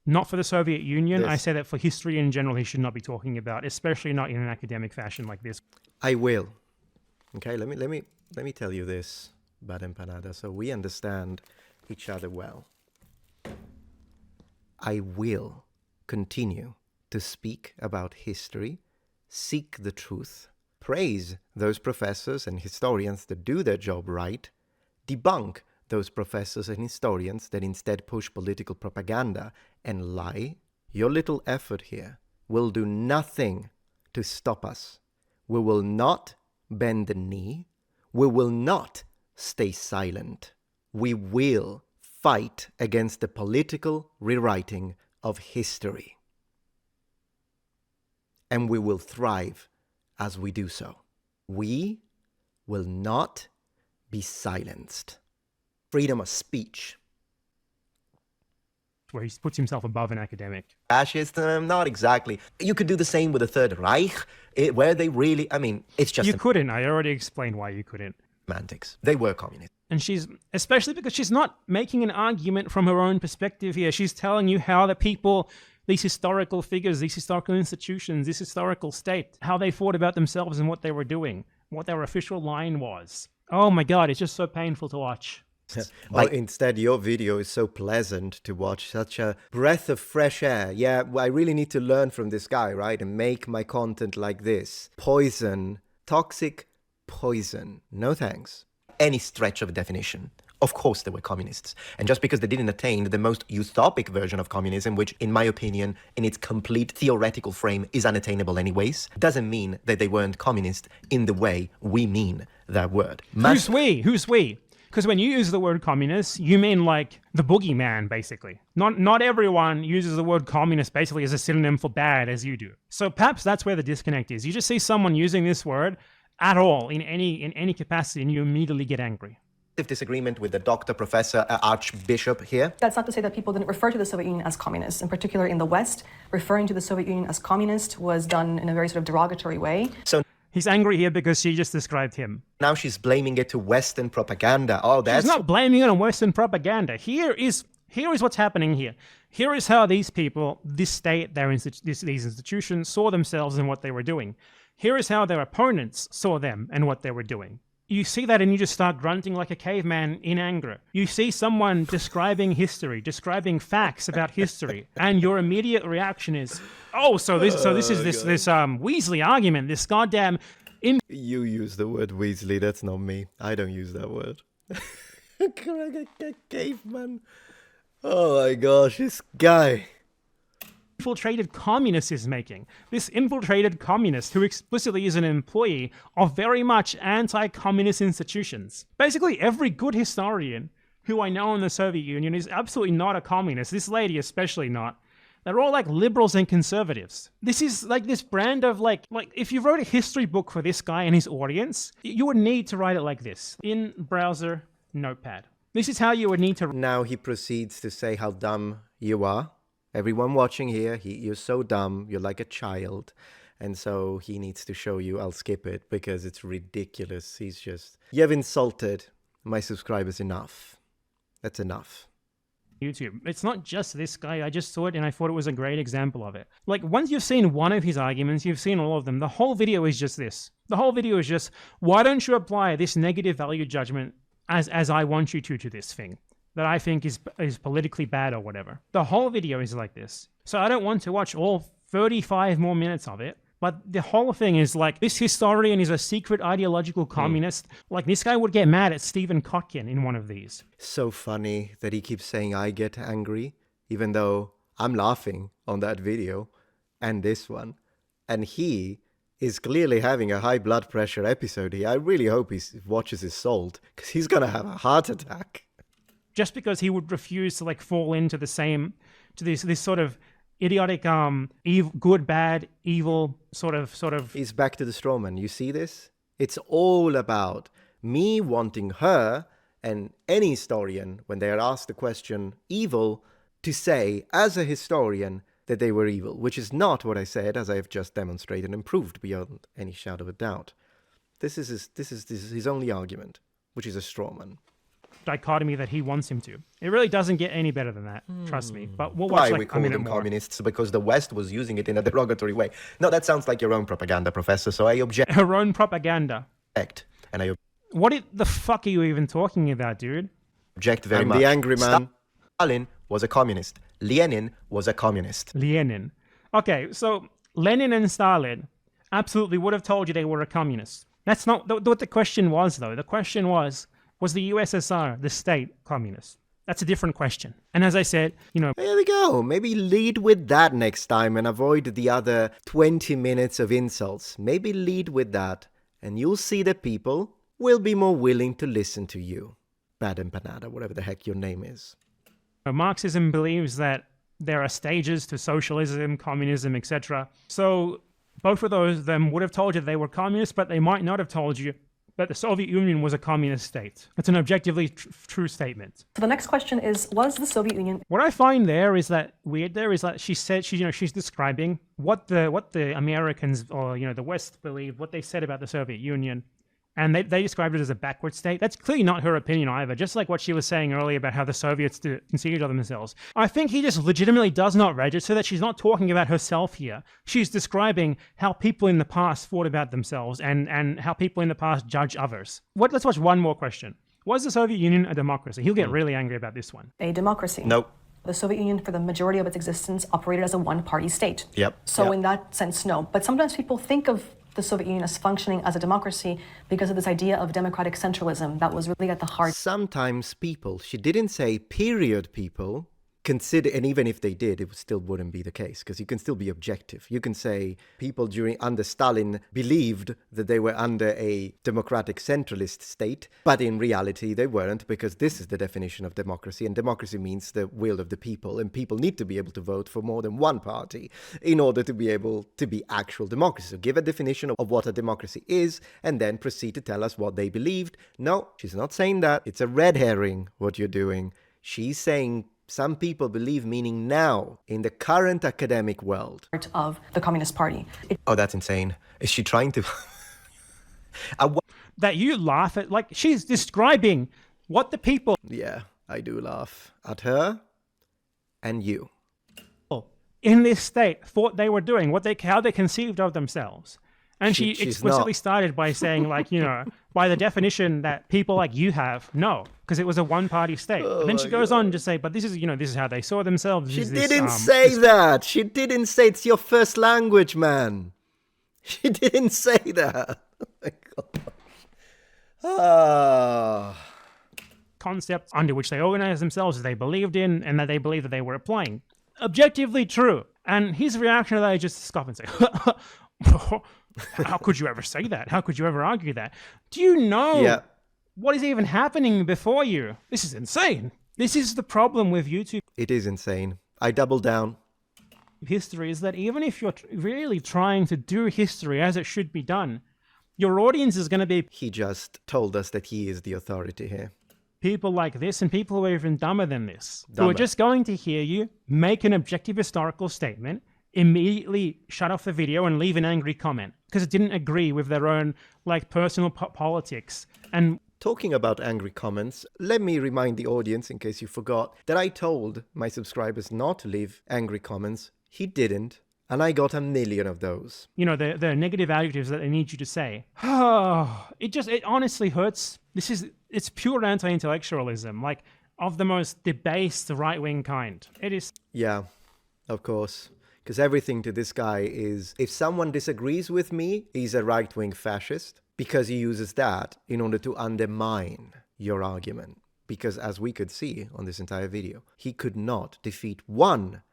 not for the Soviet Union. I say that for history in general, he should not be talking about, especially not in an academic fashion like this. I will. Okay, let me tell you this, Bad Empanada, so we understand each other well. I will continue to speak about history, seek the truth, praise those professors and historians that do their job right, debunk those professors and historians that instead push political propaganda and lie. Your little effort here will do nothing to stop us. We will not bend the knee. We will not stay silent. We will fight against the political rewriting of history. And we will thrive as we do so. We will not be silenced. Freedom of speech. Where he puts himself above an academic. Fascist? Not exactly. You could do the same with the Third Reich, where they really, it's just... You couldn't. I already explained why you couldn't. Semantics. They were communist. And especially because she's not making an argument from her own perspective here. She's telling you how the people, these historical figures, these historical institutions, this historical state, how they thought about themselves and what they were doing, what their official line was. Oh my God, it's just so painful to watch. Instead, your video is so pleasant to watch, such a breath of fresh air. Yeah, I really need to learn from this guy, right? And make my content like this. Poison. Toxic poison. No thanks. Any stretch of a definition. Of course they were communists. And just because they didn't attain the most utopic version of communism, which, in my opinion, in its complete theoretical frame is unattainable anyways, doesn't mean that they weren't communist in the way we mean that word. Who's we? Who's we? Because when you use the word communist, you mean like the boogeyman, basically. Not everyone uses the word communist basically as a synonym for bad as you do. So perhaps that's where the disconnect is. You just see someone using this word at all in any capacity and you immediately get angry. disagreement with the doctor, professor, archbishop here. That's not to say that people didn't refer to the Soviet Union as communist. In particular, in the West, referring to the Soviet Union as communist was done in a very sort of derogatory way. So He's angry here because she just described him. now she's blaming it to Western propaganda. Oh, that's She's not blaming it on Western propaganda. Here is what's happening here. Here is how these people, this state, these institutions saw themselves and what they were doing. Here is how their opponents saw them and what they were doing. You see that and you just start grunting like a caveman in anger. You see someone describing history, describing facts about history, and your immediate reaction is, oh, so this is this Weasley argument, this goddamn You use the word Weasley, that's not me. I don't use that word. Caveman. Oh my gosh, this guy. infiltrated communist is making. This infiltrated communist who explicitly is an employee of very much anti-communist institutions. Basically, every good historian who I know in the Soviet Union is absolutely not a communist. This lady especially not. They're all like liberals and conservatives. This is like this brand of like if you wrote a history book for this guy and his audience, you would need to write it like this. In browser, notepad. This is how you would need to... Now he proceeds to say how dumb you are. Everyone watching here, you're so dumb, you're like a child. And so he needs to show you, I'll skip it because it's ridiculous. He's just, you have insulted my subscribers enough. That's enough. YouTube. It's not just this guy. I just saw it and I thought it was a great example of it. Like, once you've seen one of his arguments, you've seen all of them. The whole video is just this. The whole video is just, why don't you apply this negative value judgment as I want you to this thing that I think is politically bad or whatever. The whole video is like this. So I don't want to watch all 35 more minutes of it. But the whole thing is like, this historian is a secret ideological communist. Like, this guy would get mad at Stephen Kotkin in one of these. So funny that he keeps saying I get angry, even though I'm laughing on that video and this one. And he is clearly having a high blood pressure episode here. I really hope he watches his Salt, because he's going to have a heart attack. Just because he would refuse to like fall into the same, to this sort of idiotic, evil, good, bad, evil sort of. He's back to the strawman. You see this? It's all about me wanting her and any historian, when they are asked the question evil, to say, as a historian, that they were evil, which is not what I said, as I have just demonstrated and proved beyond any shadow of a doubt. This is his only argument, which is a strawman. Dichotomy that he wants him to. It really doesn't get any better than that, trust me. But we'll watch Why like we a call minute them more. communists? Because the West was using it in a derogatory way. No, that sounds like your own propaganda, Professor, so I object. Her own propaganda. And I What the fuck are you even talking about, dude? object very much. I'm the angry man. Stalin was a communist. Lenin was a communist. Lenin. Okay, so Lenin and Stalin absolutely would have told you they were a communist. That's not what the question was, though. The question was the USSR, the state, communist? That's a different question. And as I said, There we go. Maybe lead with that next time and avoid the other 20 minutes of insults. Maybe lead with that, and you'll see that people will be more willing to listen to you. Bad empanada, whatever the heck your name is. Marxism believes that there are stages to socialism, communism, etc. So both of them would have told you they were communists, but they might not have told you that the Soviet Union was a communist state. It's an objectively true statement. So the next question is, was the Soviet Union... What I find weird there is that she said, she's describing what the Americans or, the West believed, what they said about the Soviet Union. And they described it as a backward state. That's clearly not her opinion either, just like what she was saying earlier about how the Soviets conceded of themselves. I think he just legitimately does not register that she's not talking about herself here. She's describing how people in the past thought about themselves and how people in the past judge others. Let's watch one more question. Was the Soviet Union a democracy? He'll get really angry about this one. A democracy. Nope. The Soviet Union, for the majority of its existence, operated as a one-party state. Yep. So Yep. in that sense, no. But sometimes people think of the Soviet Union as functioning as a democracy because of this idea of democratic centralism that was really at the heart. Sometimes people, she didn't say period people, consider, and even if they did, it still wouldn't be the case, because you can still be objective. You can say people under Stalin believed that they were under a democratic centralist state, but in reality they weren't, because this is the definition of democracy, and democracy means the will of the people, and people need to be able to vote for more than one party in order to be able to be actual democracy. So give a definition of what a democracy is, and then proceed to tell us what they believed. No, she's not saying that. It's a red herring, what you're doing. She's saying some people believe, meaning now, in the current academic world. Of the Communist Party. Oh, that's insane. Is she trying to... That you laugh at, like, she's describing what the people... Yeah, I do laugh at her and you. ...in this state thought they were doing, how they conceived of themselves. And she explicitly started by saying, like, you know, by the definition that people like you have, no, because it was a one-party state. And then she goes on to say, but this is, you know, this is how they saw themselves. She didn't say that. She didn't say it's your first language, man. She didn't say that. Oh my God. Ah. Concepts under which they organized themselves, that they believed in, and that they believed that they were applying. Objectively true. And his reaction to that is just to scoff and say, how could you ever say that? How could you ever argue that? Do you know what is even happening before you? This is insane. This is the problem with YouTube. It is insane. I double down. History is that even if you're really trying to do history as it should be done, your audience is going to be... He just told us that he is the authority here. People like this and people who are even dumber than this. Who are just going to hear you make an objective historical statement, immediately shut off the video and leave an angry comment because it didn't agree with their own like personal politics. And talking about angry comments, let me remind the audience, in case you forgot, that I told my subscribers not to leave angry comments. He didn't, and I got 1 million of those. You know, the negative adjectives that they need you to say. Oh, it honestly hurts. It's pure anti-intellectualism, like of the most debased right-wing kind. It is. Yeah, of course. Because everything to this guy is, if someone disagrees with me, he's a right-wing fascist, because he uses that in order to undermine your argument. Because as we could see on this entire video, he could not defeat one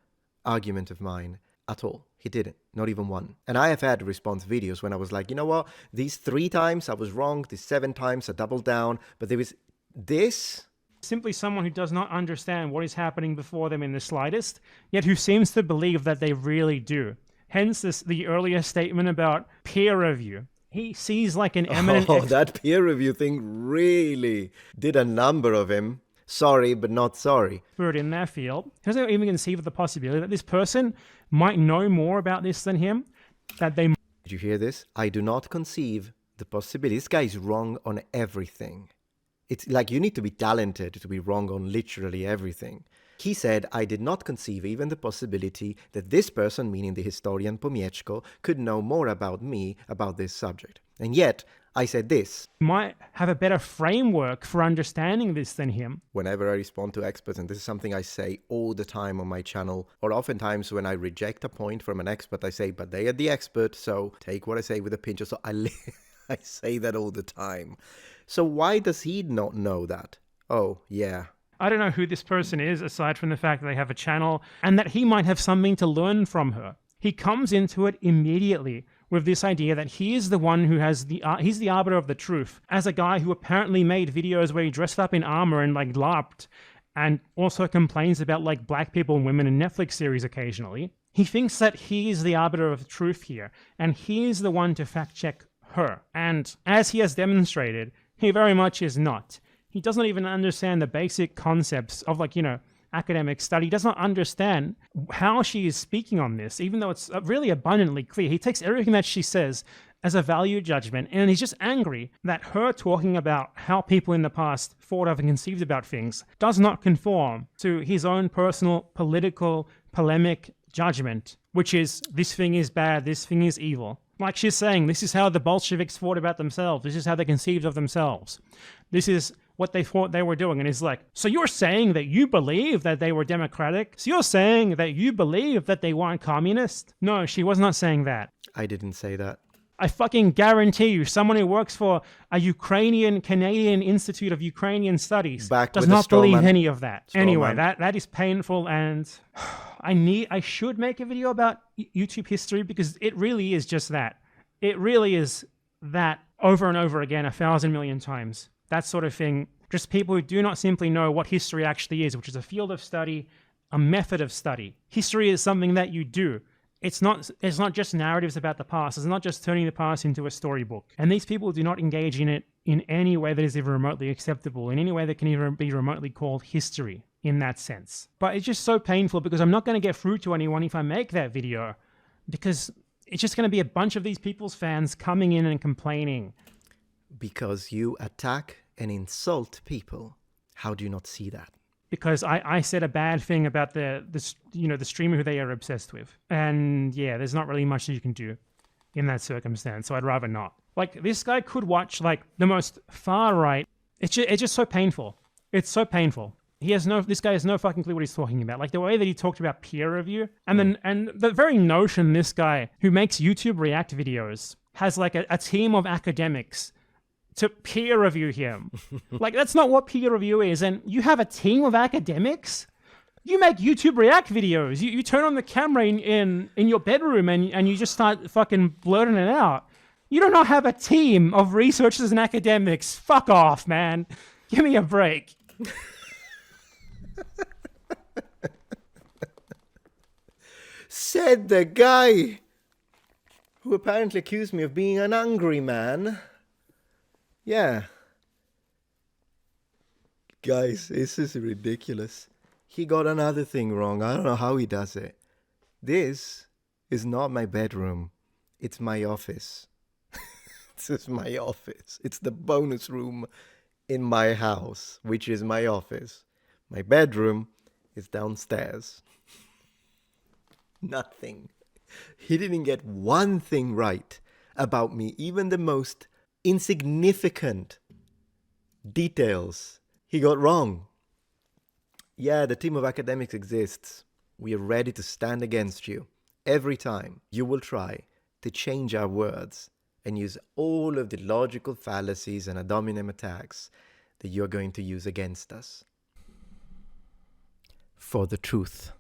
argument of mine at all. He didn't, not even one. And I have had response videos when I was like, you know what, these 3 times I was wrong, these 7 times I doubled down, but there was this... Simply someone who does not understand what is happening before them in the slightest, yet who seems to believe that they really do. Hence the earlier statement about peer review. He sees like an eminent... Oh, that peer review thing really did a number of him. Sorry, but not sorry. ...expert in their field. He doesn't even conceive of the possibility that this person might know more about this than him, that they... Did you hear this? I do not conceive the possibility. This guy is wrong on everything. It's like you need to be talented to be wrong on literally everything. He said, I did not conceive even the possibility that this person, meaning the historian Pomiechko, could know more about me about this subject. And yet, I said this. Might have a better framework for understanding this than him. Whenever I respond to experts, and this is something I say all the time on my channel, or oftentimes when I reject a point from an expert, I say, but they are the expert, so take what I say with a pinch of salt. I say that all the time. So why does he not know that? Oh, yeah. I don't know who this person is, aside from the fact that they have a channel, and that he might have something to learn from her. He comes into it immediately with this idea that he is the one who has he's the arbiter of the truth. As a guy who apparently made videos where he dressed up in armor and like LARPed, and also complains about like black people and women in Netflix series occasionally. He thinks that he is the arbiter of truth here, and he is the one to fact check her. And as he has demonstrated, he very much is not. He does not even understand the basic concepts of, like, you know, academic study. He does not understand how she is speaking on this, even though it's really abundantly clear. He takes everything that she says as a value judgment, and he's just angry that her talking about how people in the past thought of and conceived about things does not conform to his own personal political polemic judgment, which is, this thing is bad, this thing is evil. Like she's saying, this is how the Bolsheviks thought about themselves. This is how they conceived of themselves. This is what they thought they were doing. And it's like, so you're saying that you believe that they were democratic? So you're saying that you believe that they weren't communist? No, she was not saying that. I didn't say that. I fucking guarantee you, someone who works for a Canadian Institute of Ukrainian Studies Back does with the not straw believe man. any of that. Straw Anyway, man. that is painful, and I should make a video about YouTube history because it really is just that. It really is that over and over again, 1,000 million times. That sort of thing. Just people who do not simply know what history actually is, which is a field of study, a method of study. History is something that you do. It's not just narratives about the past. It's not just turning the past into a storybook. And these people do not engage in it in any way that is even remotely acceptable, in any way that can even be remotely called history in that sense. But it's just so painful because I'm not going to get through to anyone if I make that video, because it's just going to be a bunch of these people's fans coming in and complaining. Because you attack and insult people. How do you not see that? Because I said a bad thing about the streamer who they are obsessed with. And yeah, there's not really much that you can do in that circumstance, so I'd rather not. Like, this guy could watch, like, the most far-right. It's just so painful. It's so painful. This guy has no fucking clue what he's talking about. Like, the way that he talked about peer review, and the very notion this guy who makes YouTube React videos has, like, a team of academics to peer review him. Like, that's not what peer review is. And you have a team of academics? You make YouTube React videos. You turn on the camera in your bedroom and you just start fucking blurting it out. You do not have a team of researchers and academics. Fuck off, man. Give me a break. Said the guy who apparently accused me of being an angry man. Yeah. Guys, this is ridiculous. He got another thing wrong. I don't know how he does it. This is not my bedroom. It's my office. This is my office. It's the bonus room in my house, which is my office. My bedroom is downstairs. Nothing. He didn't get one thing right about me, even the most insignificant details he got wrong. Yeah, the team of academics exists. We are ready to stand against you every time you will try to change our words and use all of the logical fallacies and ad hominem attacks that you're going to use against us. For the truth.